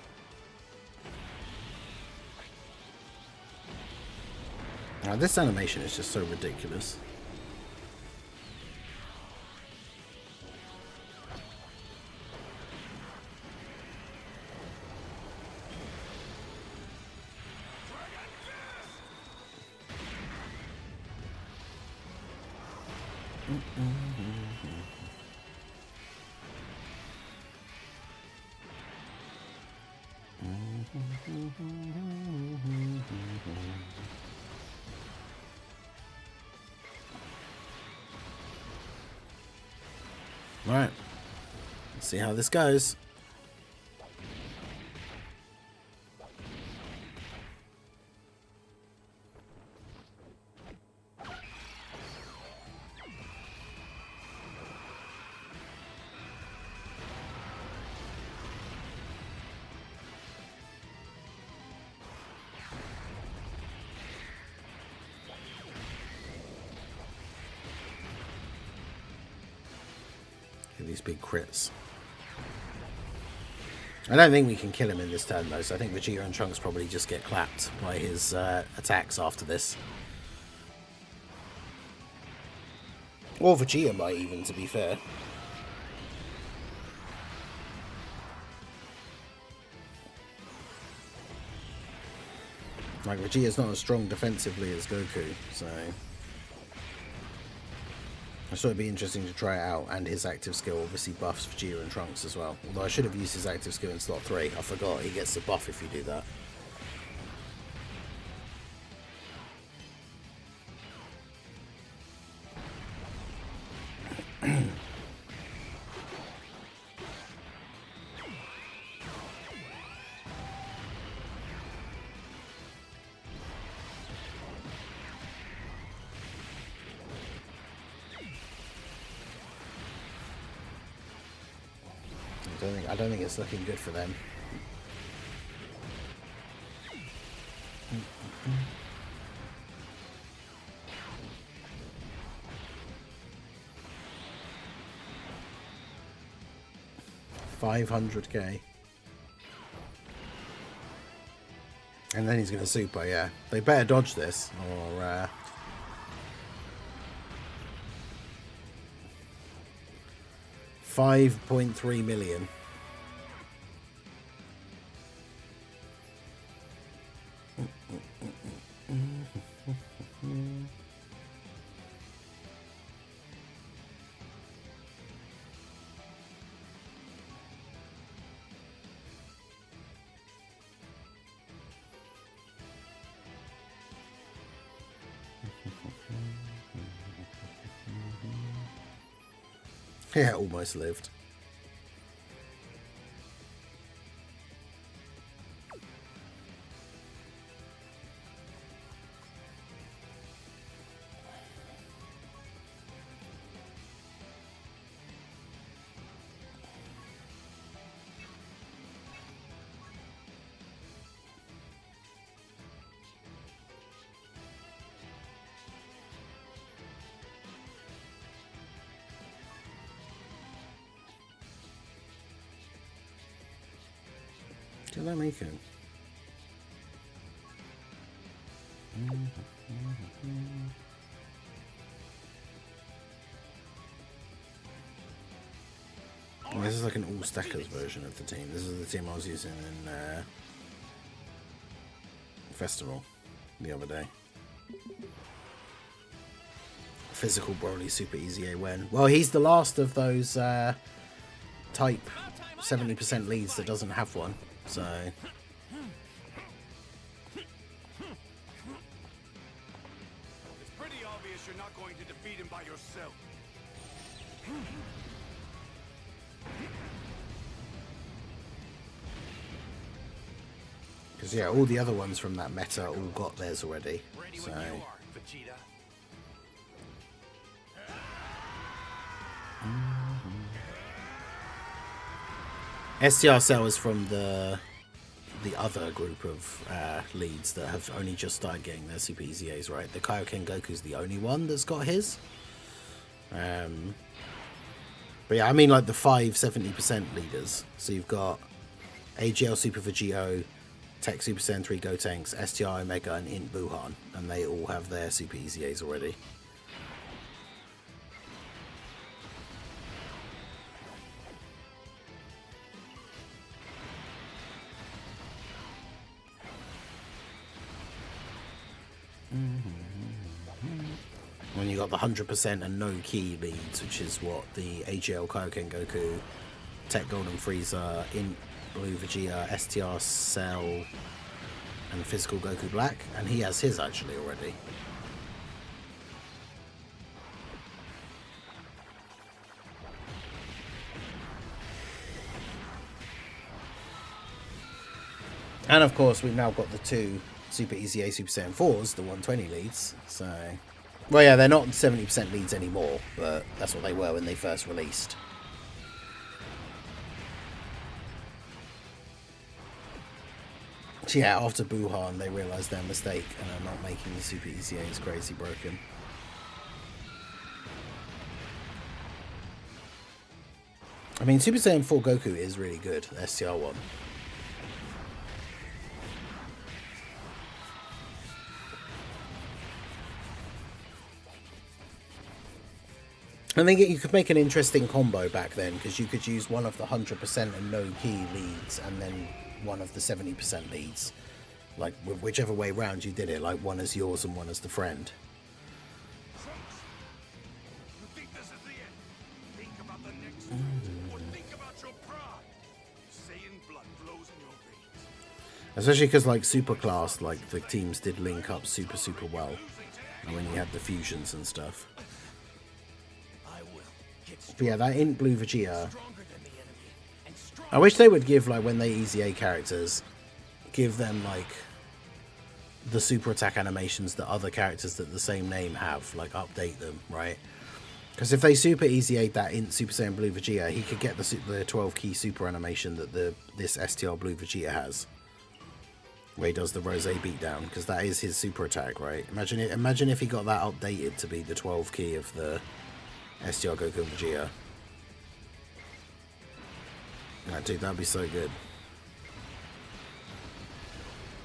Now, this animation is just so ridiculous. Right, let's see how this goes. These big crits. I don't think we can kill him in this turn though, so I think Vegeta and Trunks probably just get clapped by his attacks after this. Or Vegeta might even, to be fair. Like, Vegeta's not as strong defensively as Goku, so I thought it'd be interesting to try it out, and his active skill obviously buffs Vegeta and Trunks as well. Although I should have used his active skill in slot 3. I forgot, he gets the buff if you do that. I don't think it's looking good for them. $500k. And then he's going to super, yeah. They better dodge this, or... 5.3 million. Yeah, almost lived. Did that make it? This is like an all stackers version of the team. This is the team I was using in Festival the other day. Physical Broly Super Easy A win. Well, he's the last of those type 70% leads that doesn't have one. So It's pretty obvious you're not going to defeat him by yourself. because yeah, all the other ones from that meta all got theirs already. Ready So when you are, Vegeta. STR Cell is from the the other group of leads that have only just started getting their Super EZAs, right? The Kaioken Goku's the only one that's got his. But yeah, I mean like the 70% leaders. So you've got AGL Super Vegito, Tech Super Saiyan 3 Gotenks, STR Omega, and Int Buhan, and they all have their Super EZAs already. When you got the 100% and no key leads, which is what the AGL Kaioken Goku, Tech Golden Frieza, Int Blue Vegeta, STR Cell, and Physical Goku Black, and he has his actually already. And of course, we've now got the two Super EZA Super Saiyan 4s, the 120 leads. So, well, yeah, they're not 70% leads anymore, but that's what they were when they first released. So yeah, after Buhan, they realised their mistake and are not making the Super EZAs crazy broken. I mean, Super Saiyan 4 Goku is really good, the STR one. I think you could make an interesting combo back then, because you could use one of the 100% and no key leads and then one of the 70% leads. Like, whichever way round you did it, like one as yours and one as the friend. You think this is the end? Think about the next or think about your pride. Saiyan blood flows in your veins. Especially because, like, Super Class, like, the teams did link up super well. And when you had the fusions and stuff. But yeah, that Int Blue Vegeta. I wish they would give, like, when they EZA characters, give them, like, the super attack animations that other characters that the same name have, like, update them, right? Because if they super EZA'd that Int Super Saiyan Blue Vegeta, he could get the 12 key super animation that this STR Blue Vegeta has, where he does the Rose beatdown, because that is his super attack, right? Imagine if he got that updated to be the 12 key of the STR Goku Vegeta. Nah, dude, that'd be so good.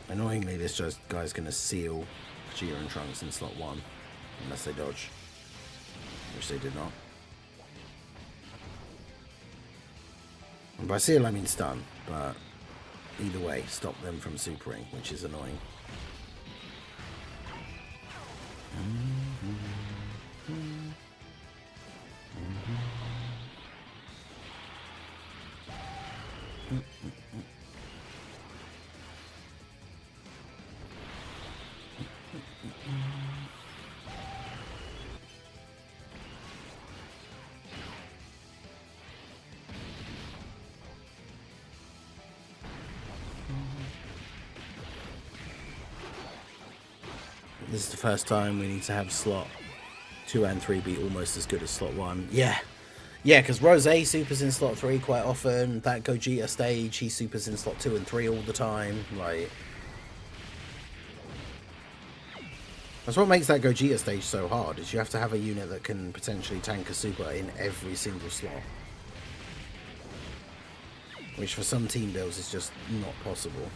Annoyingly, this guy's gonna seal Vegeta and Trunks in slot 1, unless they dodge, which they did not. And by seal I mean stun, but either way, stop them from supering, which is annoying. This is the first time we need to have slot 2 and 3 be almost as good as slot 1. Yeah, because Rose supers in slot 3 quite often. That Gogeta stage, he supers in slot 2 and 3 all the time. Like, that's what makes that Gogeta stage so hard, is you have to have a unit that can potentially tank a super in every single slot. Which for some team builds is just not possible.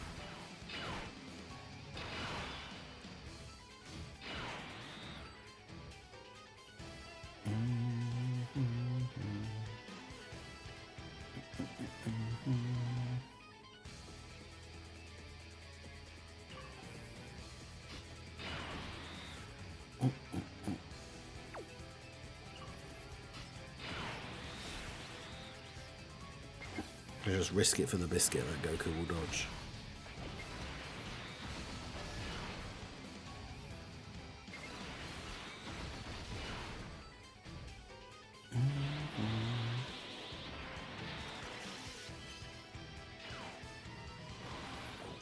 Just risk it for the biscuit that Goku will dodge.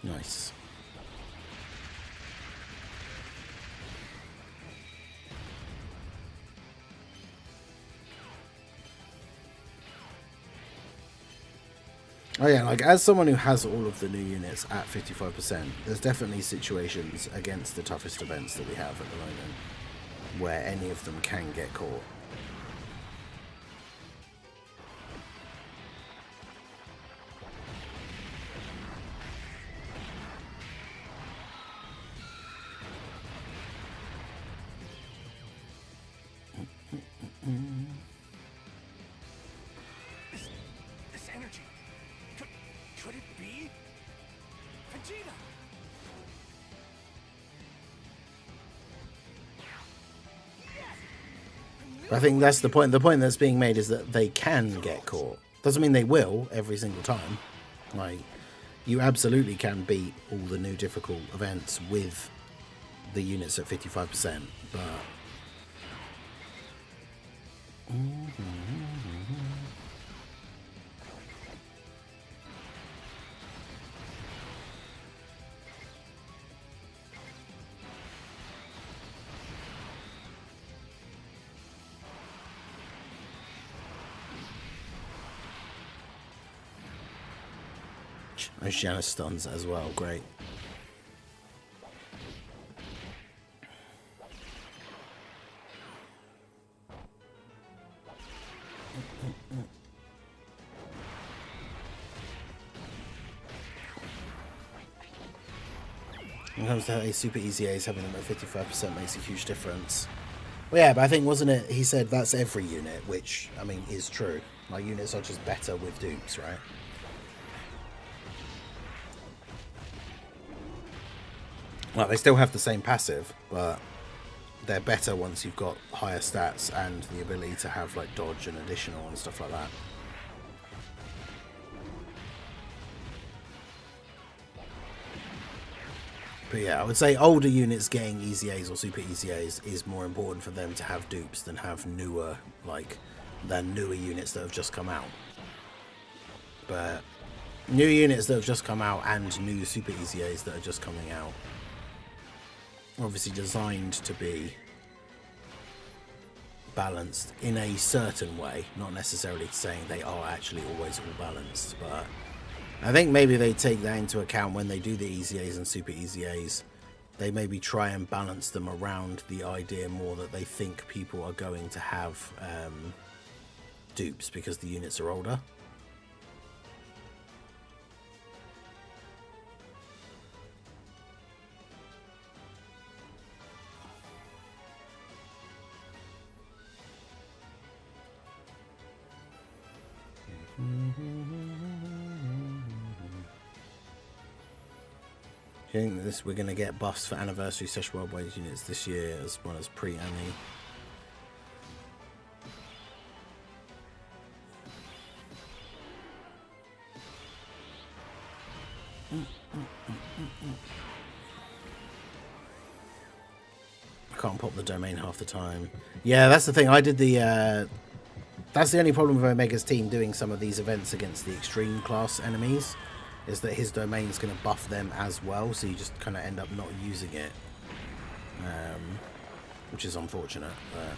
Nice. Oh yeah, like as someone who has all of the new units at 55%, there's definitely situations against the toughest events that we have at the moment where any of them can get caught. This energy. Could it be Vegeta? I think that's the point. The point that's being made is that they can get caught. Doesn't mean they will every single time. Like, you absolutely can beat all the new difficult events with the units at 55%, but... Oceana stuns as well, great. When it comes to super EZAs, having them at 55% makes a huge difference. Well, yeah, but I think, wasn't it, he said that's every unit, which, I mean, is true. Like, units are just better with dupes, right? Well, they still have the same passive, but they're better once you've got higher stats and the ability to have, like, dodge and additional and stuff like that. But yeah, I would say older units getting EZAs or super EZAs is more important for them to have dupes than have newer, newer units that have just come out. But new units that have just come out and new super EZAs that are just coming out are obviously designed to be balanced in a certain way, not necessarily saying they are actually always all balanced, but I think maybe they take that into account when they do the EZAs and super EZAs. They maybe try and balance them around the idea more that they think people are going to have dupes because the units are older. I think this we're going to get buffs for anniversary Sesh Worldwide units this year as well as pre-Annie. I can't pop the domain half the time. Yeah, that's the thing. I did the... that's the only problem with Omega's team doing some of these events against the extreme class enemies, is that his domain's going to buff them as well, so you just kind of end up not using it, which is unfortunate. But...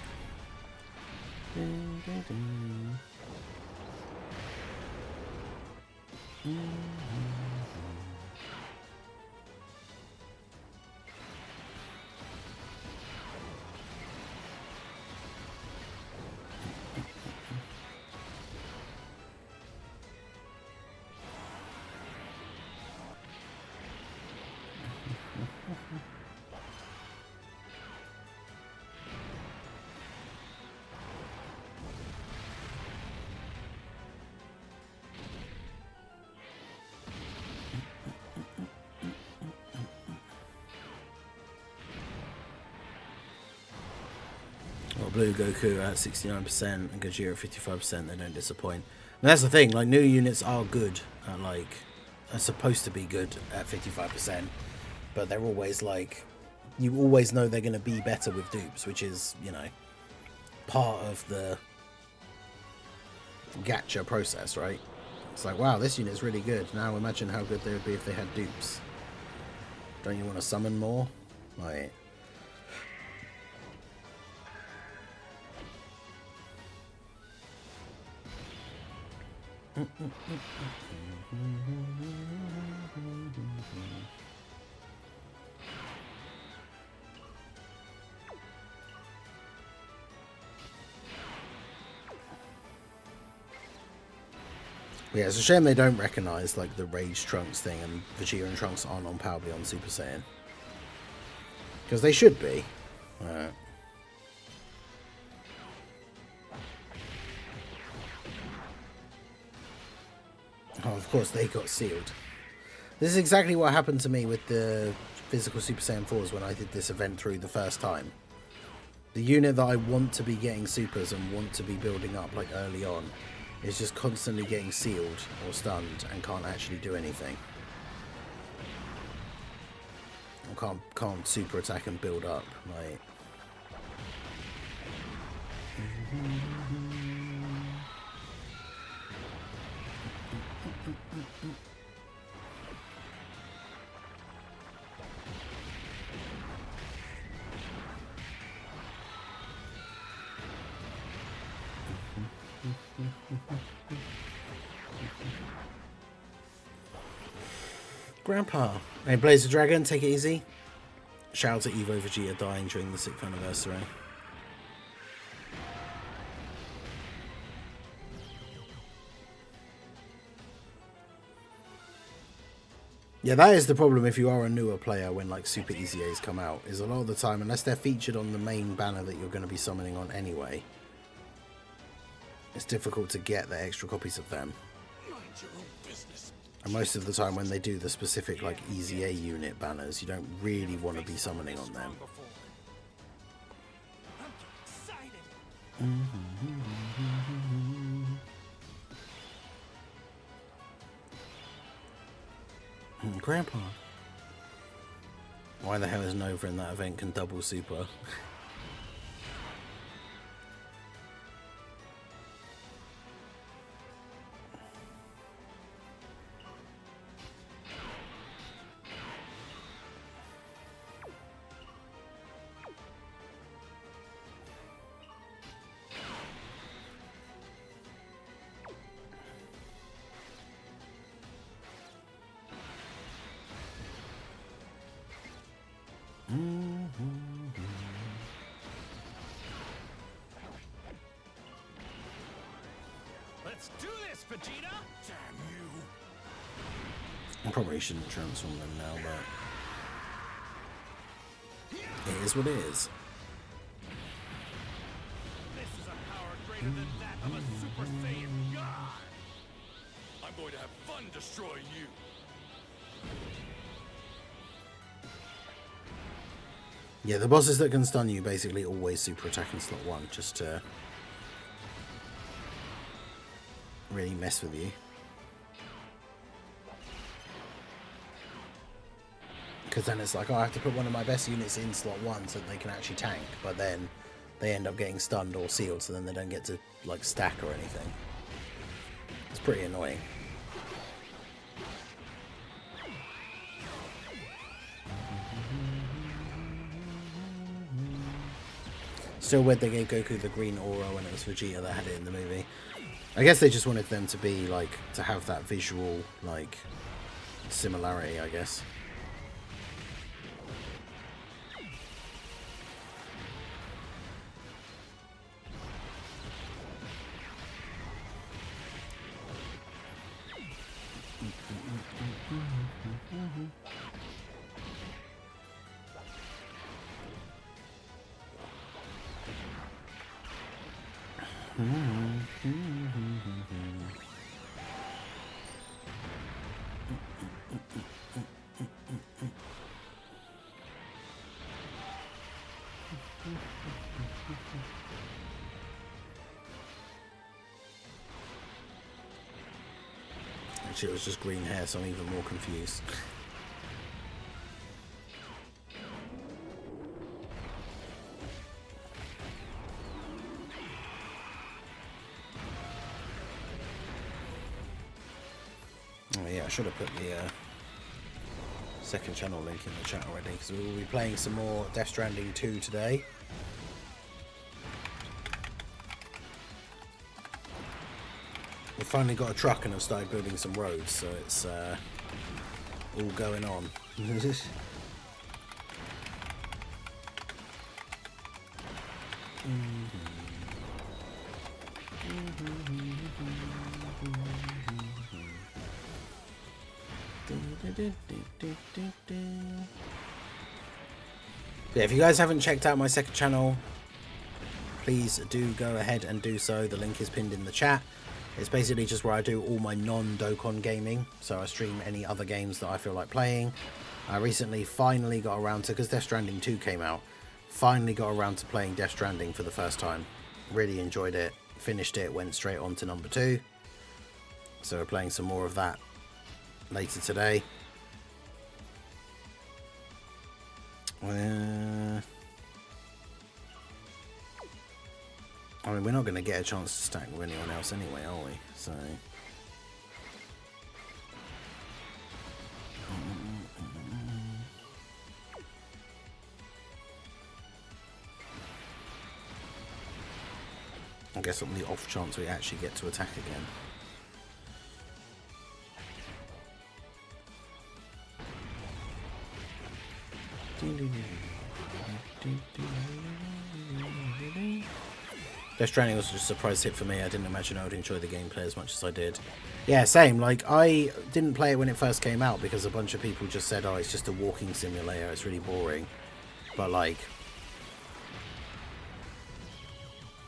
Blue Goku at 69% and Gogeta at 55%, they don't disappoint. And that's the thing, like, new units are good at, like, are supposed to be good at 55%, but they're always like, you always know they're going to be better with dupes, which is, you know, part of the gacha process, right? It's like, wow, this unit's really good. Now imagine how good they would be if they had dupes. Don't you want to summon more? Like... Yeah, it's a shame they don't recognise like the Rage Trunks thing and Vegeta and Trunks aren't on Power Beyond Super Saiyan. Because they should be. Alright. Oh, of course, they got sealed. This is exactly what happened to me with the physical Super Saiyan 4s when I did this event through the first time. The unit that I want to be getting supers and want to be building up like early on is just constantly getting sealed or stunned and can't actually do anything. Or can't super attack and build up, like... Grandpa. Hey, Blaze the Dragon, take it easy. Shout out to Evo Vegeta dying during the 6th anniversary. Yeah, that is the problem if you are a newer player when like Super EZAs come out, is a lot of the time, unless they're featured on the main banner that you're going to be summoning on anyway, it's difficult to get the extra copies of them. And most of the time when they do the specific like EZA unit banners, you don't really want to be summoning on them. Grandpa. Why the hell is Nova in that event can double super? Let's do this, Vegeta! Damn you! I probably shouldn't transform them now, but it is what it is. This is a power greater than that of a Super Saiyan God! I'm going to have fun destroying you! Yeah, the bosses that can stun you basically always super attack in slot 1, just to really mess with you. Because then it's like, oh, I have to put one of my best units in slot 1 so that they can actually tank, but then they end up getting stunned or sealed, so then they don't get to like stack or anything. It's pretty annoying. Still weird they gave Goku the green aura when it was Vegeta that had it in the movie. I guess they just wanted them to be like, to have that visual like similarity, I guess. Actually, it was just green hair, so I'm even more confused. Oh yeah, I should have put the second channel link in the chat already, because we will be playing some more Death Stranding 2 today. We've finally got a truck and have started building some roads, so it's all going on. Yeah, if you guys haven't checked out my second channel, please do go ahead and do so. The link is pinned in the chat. It's basically just where I do all my non-Dokkan gaming, so I stream any other games that I feel like playing. I recently finally got around to, because Death Stranding 2 came out, finally got around to playing Death Stranding for the first time. Really enjoyed it, finished it, went straight on to number 2. So we're playing some more of that later today. I mean, we're not going to get a chance to stack with anyone else anyway, are we? So... I guess on the off chance we actually get to attack again. Death Stranding was just a surprise hit for me. I didn't imagine I would enjoy the gameplay as much as I did. Yeah, same. Like, I didn't play it when it first came out because a bunch of people just said, oh, it's just a walking simulator, it's really boring. But, like,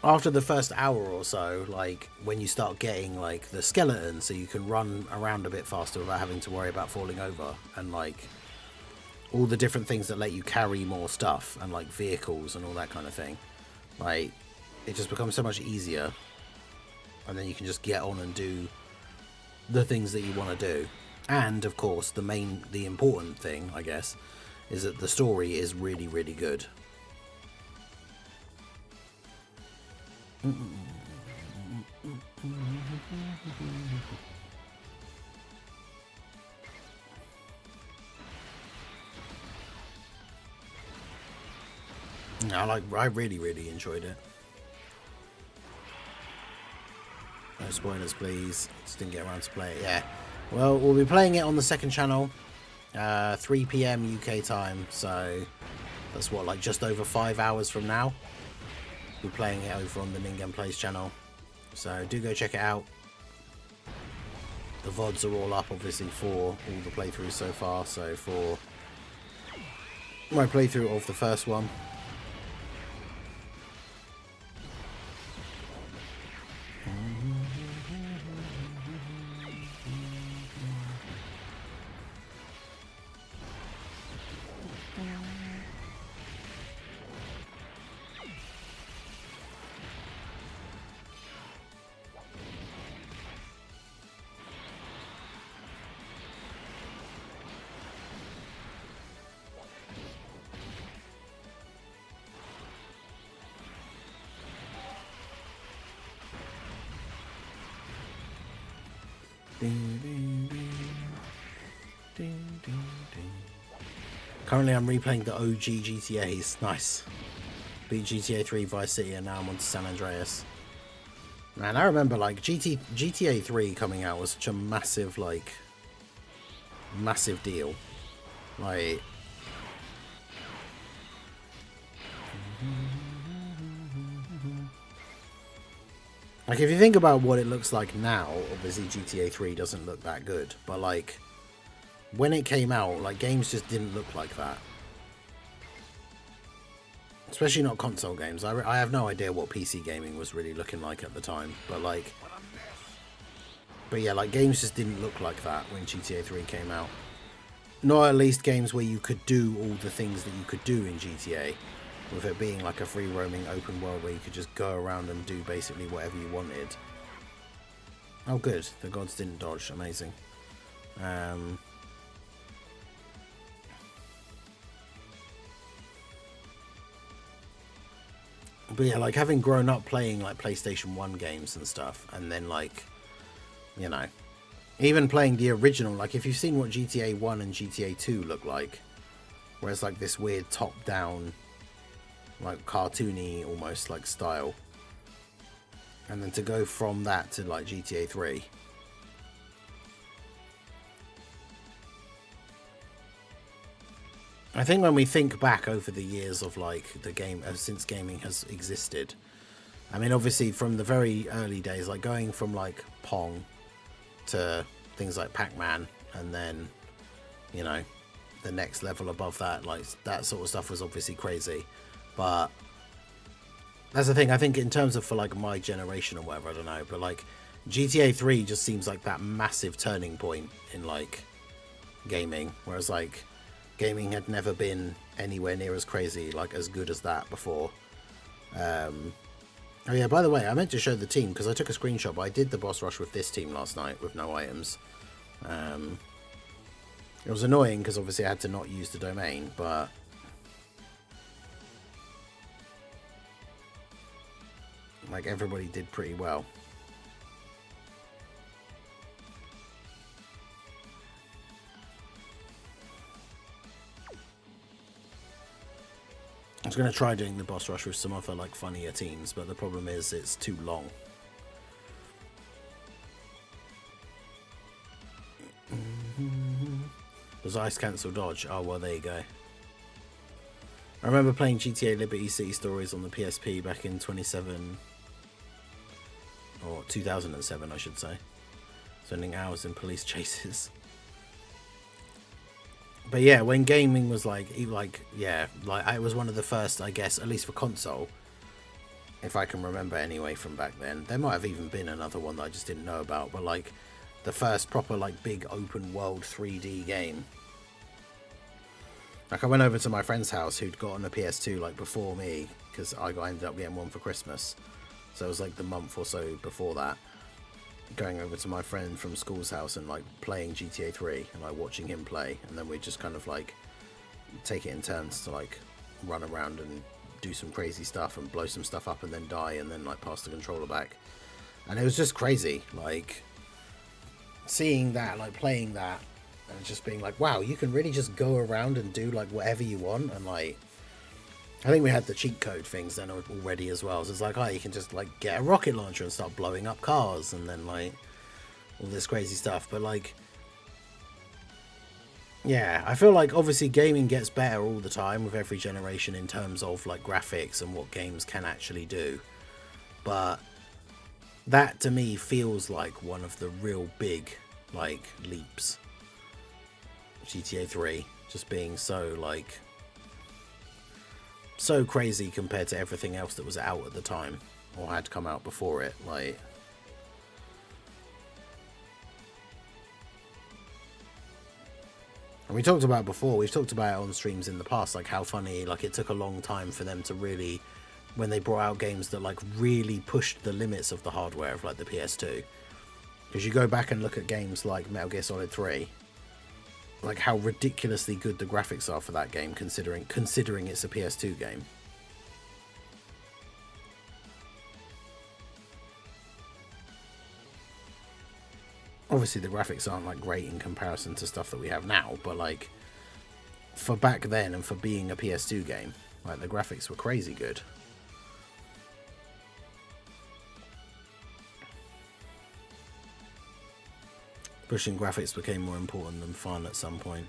after the first hour or so, like, when you start getting, like, the skeleton so you can run around a bit faster without having to worry about falling over, and, like, all the different things that let you carry more stuff, and, like, vehicles and all that kind of thing, like, it just becomes so much easier, and then you can just get on and do the things that you want to do. And of course, the important thing, I guess, is that the story is really, really good. I really, really enjoyed it. No spoilers, please. Just didn't get around to play it. Yeah. Well, we'll be playing it on the second channel, 3 PM UK time. So that's what, like just over 5 hours from now. We'll be playing it over on the Ningen Plays channel. So do go check it out. The VODs are all up, obviously, for all the playthroughs so far. So for my playthrough of the first one, currently I'm replaying the OG GTAs. Nice. Beat GTA 3, Vice City, and now I'm on to San Andreas. Man, I remember like GTA 3 coming out was such a massive, like, massive deal. Like, if you think about what it looks like now, obviously GTA 3 doesn't look that good, but like, when it came out, like, games just didn't look like that. Especially not console games. I have no idea what PC gaming was really looking like at the time, but like, but yeah, like, games just didn't look like that when GTA 3 came out. Not at least games where you could do all the things that you could do in GTA, with it being like a free roaming open world where you could just go around and do basically whatever you wanted. Oh good, the gods didn't dodge, amazing. But yeah, like, having grown up playing like PlayStation 1 games and stuff, and then, like, you know, even playing the original, like, if you've seen what GTA 1 and GTA 2 look like, where it's like this weird top-down, like, cartoony almost, like, style, And then to go from that to like GTA 3. I think when we think back over the years of like the game, since gaming has existed, I mean, obviously from the very early days, like going from like Pong to things like Pac-Man, and then, you know, the next level above that, like that sort of stuff was obviously crazy. But that's the thing, I think in terms of for like my generation or whatever, I don't know, but like GTA 3 just seems like that massive turning point in like gaming, whereas like gaming had never been anywhere near as crazy, like as good as that before. Oh yeah, by the way, I meant to show the team because I took a screenshot, but I did the boss rush with this team last night with no items. It was annoying because obviously I had to not use the domain, but like everybody did pretty well. I was going to try doing the boss rush with some other like funnier teams, but the problem is it's too long. Was ice cancel dodge? Oh well, there you go. I remember playing GTA Liberty City Stories on the PSP back in 2007 or 2007, I should say. Spending hours in police chases. But yeah, when gaming was like I was one of the first, I guess, at least for console, if I can remember anyway from back then. There might have even been another one that I just didn't know about, but like the first proper like big open world 3D game. Like I went over to my friend's house who'd got on a PS2 like before me, because I ended up getting one for Christmas. So it was like the month or so before that. Going over to my friend from school's house and like playing GTA 3 and like watching him play, and then we just kind of like take it in turns to like run around and do some crazy stuff and blow some stuff up and then die and then like pass the controller back. And it was just crazy, like seeing that, like playing that and just being like, wow, you can really just go around and do like whatever you want. And like I think we had the cheat code things then already as well. So it's like, oh, you can just like get a rocket launcher and start blowing up cars and then like all this crazy stuff. But like, yeah, I feel like obviously gaming gets better all the time with every generation in terms of like graphics and what games can actually do. But that to me feels like one of the real big like leaps. GTA 3 just being so like so crazy compared to everything else that was out at the time or had come out before it. Like, and we talked about before, we've talked about it on streams in the past, like how funny, like it took a long time for them to really, when they brought out games that like really pushed the limits of the hardware of like the PS2, because you go back and look at games like Metal Gear Solid 3, like how ridiculously good the graphics are for that game, considering it's a PS2 game. Obviously the graphics aren't like great in comparison to stuff that we have now, but like for back then and for being a PS2 game, like the graphics were crazy good. Pushing graphics became more important than fun at some point.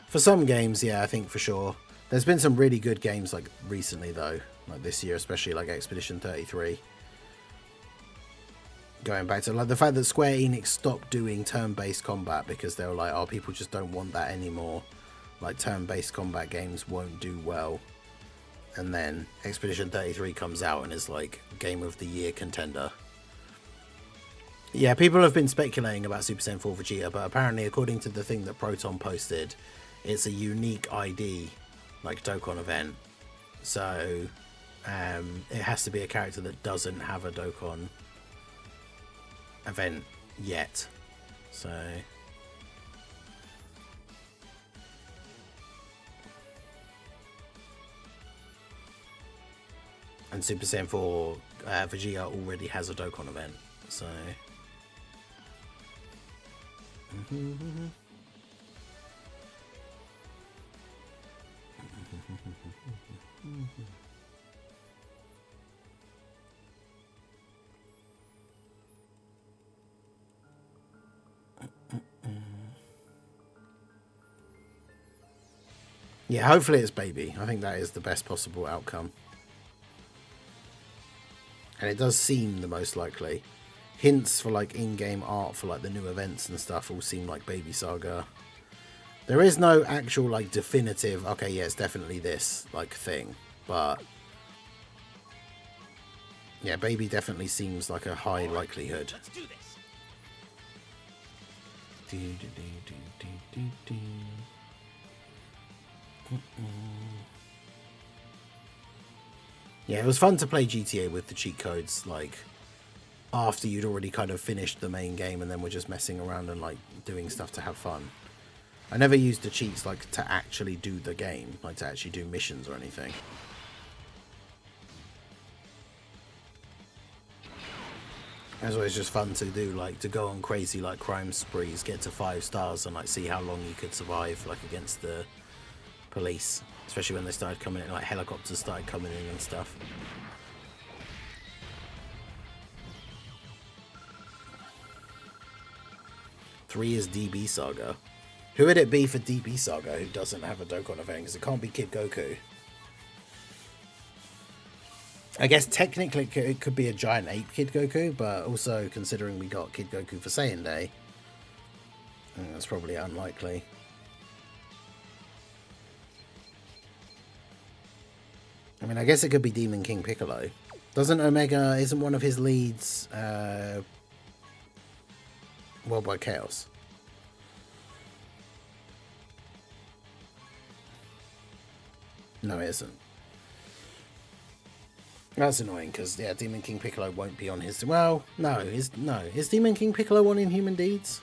For some games, yeah, I think for sure. There's been some really good games like recently though, like this year, especially like Expedition 33. Going back to like the fact that Square Enix stopped doing turn-based combat because they were like, oh, people just don't want that anymore. Like turn-based combat games won't do well. And then Expedition 33 comes out and is like Game of the Year contender. Yeah, people have been speculating about Super Saiyan 4 Vegeta, but apparently, according to the thing that Proton posted, it's a unique ID, like Dokkan event. So, it has to be a character that doesn't have a Dokkan event yet. So, and Super Saiyan 4 Vegeta already has a Dokkan event. So. Yeah, hopefully it's baby. I think that is the best possible outcome. And it does seem the most likely. Hints for like in-game art for like the new events and stuff all seem like Baby Saga. There is no actual like definitive, okay, yeah, it's definitely this like thing. But yeah, Baby definitely seems like a high likelihood. Let's do this. Yeah, it was fun to play GTA with the cheat codes, like, after you'd already kind of finished the main game and then we're just messing around and, like, doing stuff to have fun. I never used the cheats, like, to actually do the game, like, to actually do missions or anything. It was always just fun to do, like, to go on crazy, like, crime sprees, get to 5 stars and, like, see how long you could survive, like, against the police. Especially when they started coming in, like, helicopters started coming in and stuff. Three is DB Saga. Who would it be for DB Saga who doesn't have a Dokkan event? Because it can't be Kid Goku. I guess technically it could be a giant ape Kid Goku, but also considering we got Kid Goku for Saiyan Day, I think that's probably unlikely. I mean, I guess it could be Demon King Piccolo. Doesn't Omega, isn't one of his leads Worldwide Chaos? No, it isn't. That's annoying because yeah, Demon King Piccolo won't be on his. Well, no, is Demon King Piccolo on Inhuman Deeds?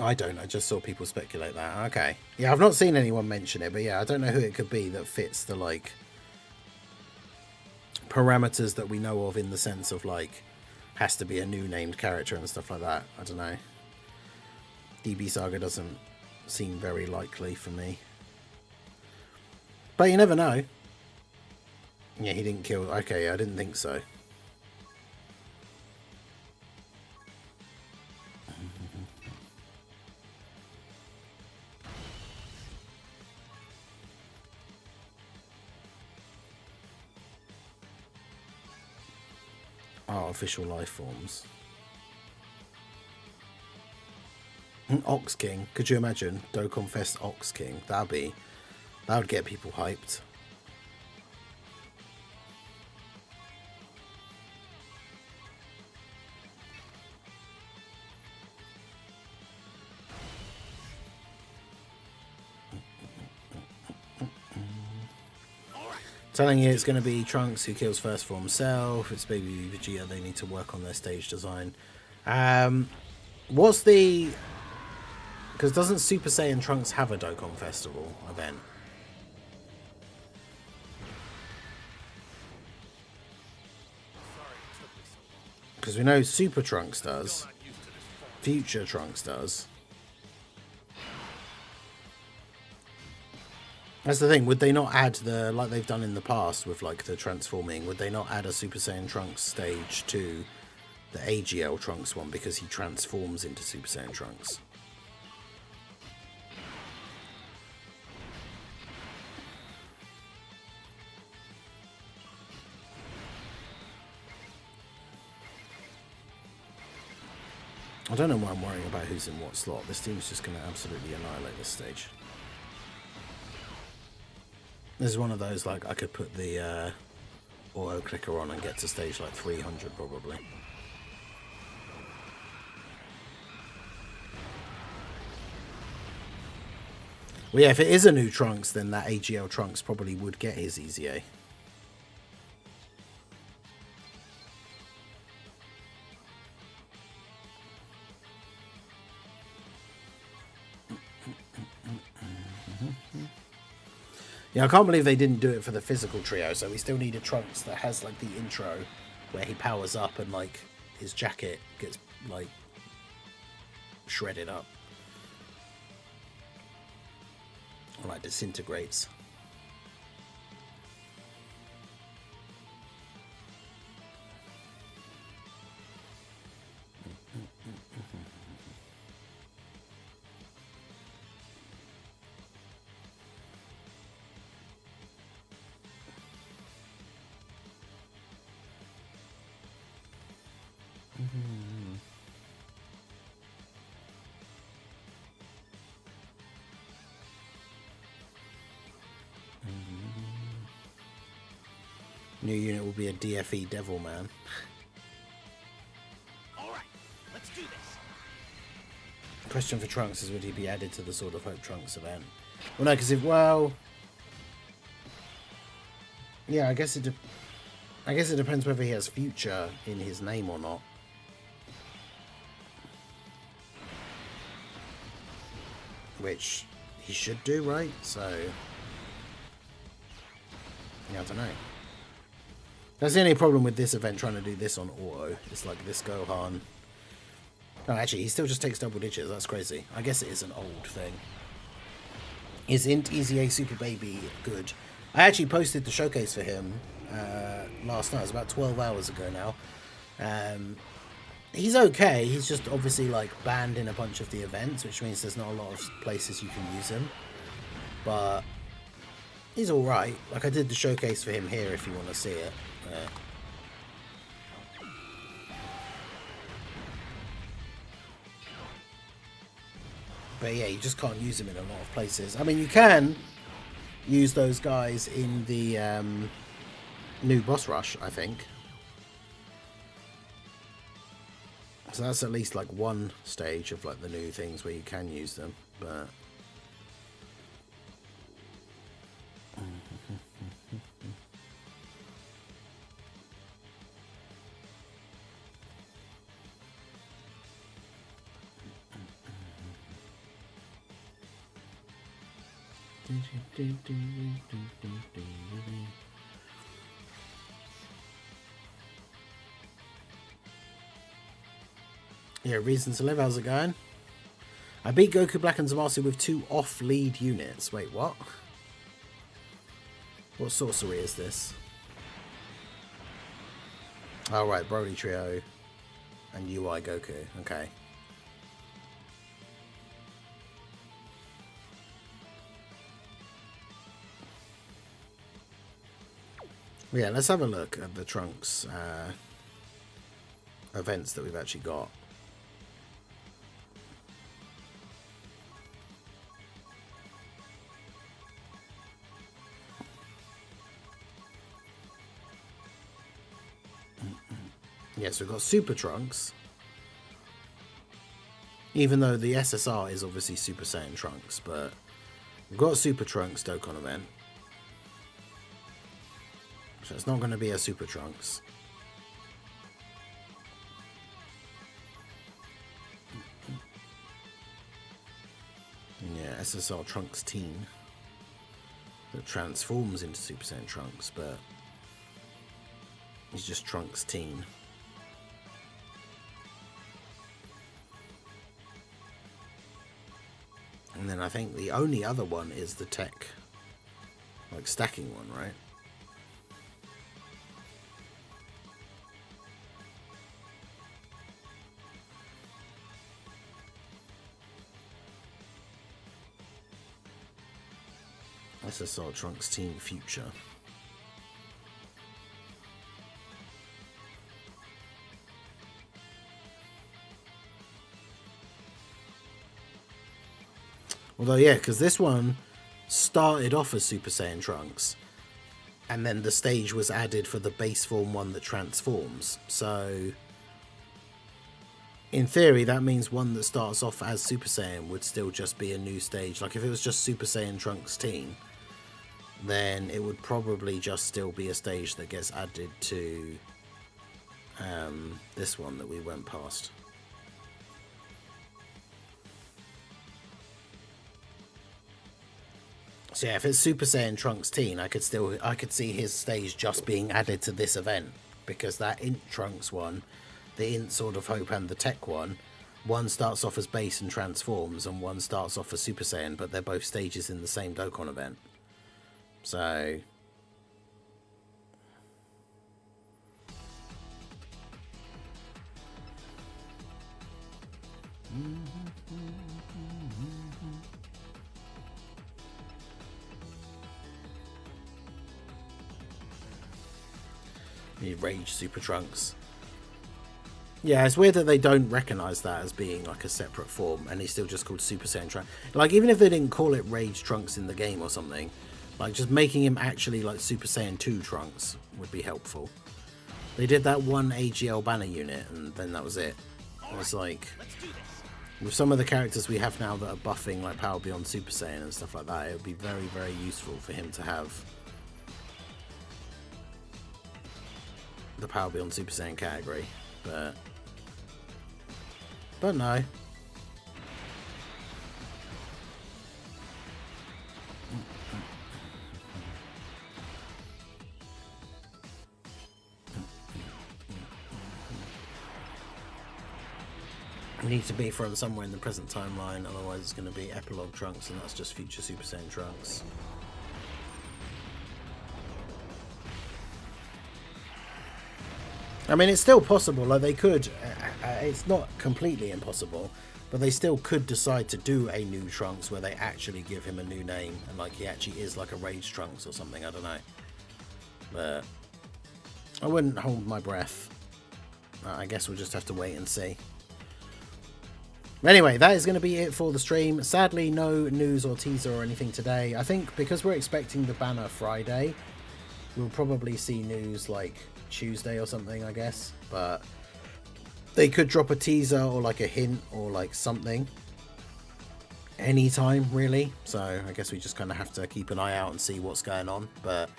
I don't. I just saw people speculate that. Okay, yeah, I've not seen anyone mention it, but yeah, I don't know who it could be that fits the like parameters that we know of in the sense of like has to be a new named character and stuff like that. I don't know. DB Saga doesn't seem very likely for me. But you never know. Yeah, he didn't kill... Okay, I didn't think so. Artificial life forms. Ox King. Could you imagine? Dokkan Fest Ox King. That would get people hyped. Telling you it's going to be Trunks who kills first for himself. It's Baby Vegeta. They need to work on their stage design. What's the... Because doesn't Super Saiyan Trunks have a Dokkan Festival event? Because we know Super Trunks does. Future Trunks does. That's the thing. Would they not add the, like they've done in the past with like the transforming, would they not add a Super Saiyan Trunks stage to the AGL Trunks one because he transforms into Super Saiyan Trunks? I don't know why I'm worrying about who's in what slot. This team's just going to absolutely annihilate this stage. This is one of those, like, I could put the auto clicker on and get to stage like 300 probably. Well, yeah, if it is a new Trunks, then that AGL Trunks probably would get his EZA. Yeah, I can't believe they didn't do it for the physical trio, so we still need a Trunks that has, like, the intro where he powers up and, like, his jacket gets, like, shredded up. Or, like, disintegrates. New unit will be a DFE Devilman. Alright, let's do this. Question for Trunks is, would he be added to the Sword of Hope Trunks event? Well, no, because if, well... Yeah, I guess it depends whether he has future in his name or not. Which he should do, right? So... Yeah, I don't know. That's the only problem with this event, trying to do this on auto. It's like this Gohan. No, actually, he still just takes double digits. That's crazy. I guess it is an old thing. Is Int EZA Super Baby good? I actually posted the showcase for him last night. It was about 12 hours ago now. He's okay. He's just obviously like banned in a bunch of the events, which means there's not a lot of places you can use him. But he's alright. Like, I did the showcase for him here if you want to see it. But yeah, you just can't use him in a lot of places. I mean, you can use those guys in the new boss rush, I think. So that's at least like one stage of like the new things where you can use them, but... Yeah, Reason to Live, how's it going? I beat Goku Black and Zamasu with 2 off-lead units. Wait, what? What sorcery is this? Oh, right, Broly Trio and UI Goku. Okay. Yeah, let's have a look at the Trunks events that we've actually got. Yes, we've got Super Trunks. Even though the SSR is obviously Super Saiyan Trunks, but we've got Super Trunks Dokkan event. So it's not going to be a Super Trunks. Yeah, SSR Trunks Teen. That transforms into Super Saiyan Trunks, but he's just Trunks Teen. And then I think the only other one is the tech, like stacking one, right? SSR Trunks Team Future. Although, yeah, because this one started off as Super Saiyan Trunks, and then the stage was added for the base form one that transforms. So, in theory, that means one that starts off as Super Saiyan would still just be a new stage. Like, if it was just Super Saiyan Trunks Teen, then it would probably just still be a stage that gets added to this one that we went past. So yeah, if it's Super Saiyan Trunks Teen, I could see his stage just being added to this event, because that Int Trunks one, the Int Sword of Hope and the Tech one starts off as base and transforms, and one starts off as Super Saiyan, but they're both stages in the same Dokkan event. So Rage Super Trunks. Yeah, it's weird that they don't recognise that as being like a separate form, and he's still just called Super Saiyan Trunks. Like, even if they didn't call it Rage Trunks in the game or something, like just making him actually like Super Saiyan 2 Trunks would be helpful. They did that one AGL banner unit, and then that was it. It was like, with some of the characters we have now that are buffing like Power Beyond Super Saiyan and stuff like that, it would be very, very useful for him to have the Power Beyond Super Saiyan category, but no. We need to be from somewhere in the present timeline, otherwise it's going to be Epilogue Trunks, and that's just future Super Saiyan Trunks. I mean, it's still possible, like they could, it's not completely impossible, but they still could decide to do a new Trunks where they actually give him a new name, and like he actually is like a Rage Trunks or something, I don't know. But I wouldn't hold my breath. I guess we'll just have to wait and see. Anyway, that is going to be it for the stream. Sadly, no news or teaser or anything today. I think because we're expecting the banner Friday, we'll probably see news like Tuesday or something, I guess. But they could drop a teaser or like a hint or like something anytime, really. So I guess we just kind of have to keep an eye out and see what's going on. But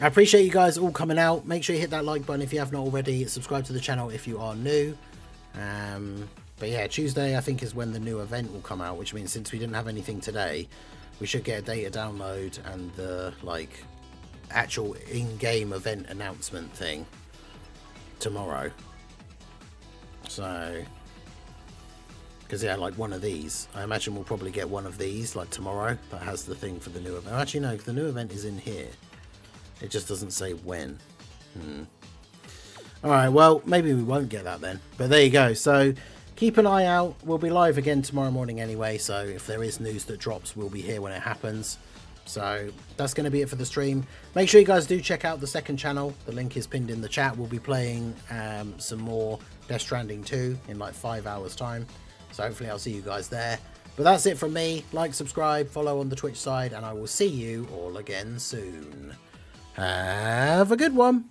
I appreciate you guys all coming out. Make sure you hit that like button if you have not already. Subscribe to the channel if you are new. But yeah, Tuesday I think is when the new event will come out, which means since we didn't have anything today, we should get a data download and the like actual in-game event announcement thing tomorrow. So, because yeah, like one of these, I imagine we'll probably get one of these like tomorrow that has the thing for the new event. Actually, no, the new event is in here. It just doesn't say when. Alright, well, maybe we won't get that then. But there you go. So, keep an eye out. We'll be live again tomorrow morning anyway. So, if there is news that drops, we'll be here when it happens. So, that's going to be it for the stream. Make sure you guys do check out the second channel. The link is pinned in the chat. We'll be playing some more Death Stranding 2 in like 5 hours time. So, hopefully I'll see you guys there. But that's it from me. Like, subscribe, follow on the Twitch side, and I will see you all again soon. Have a good one.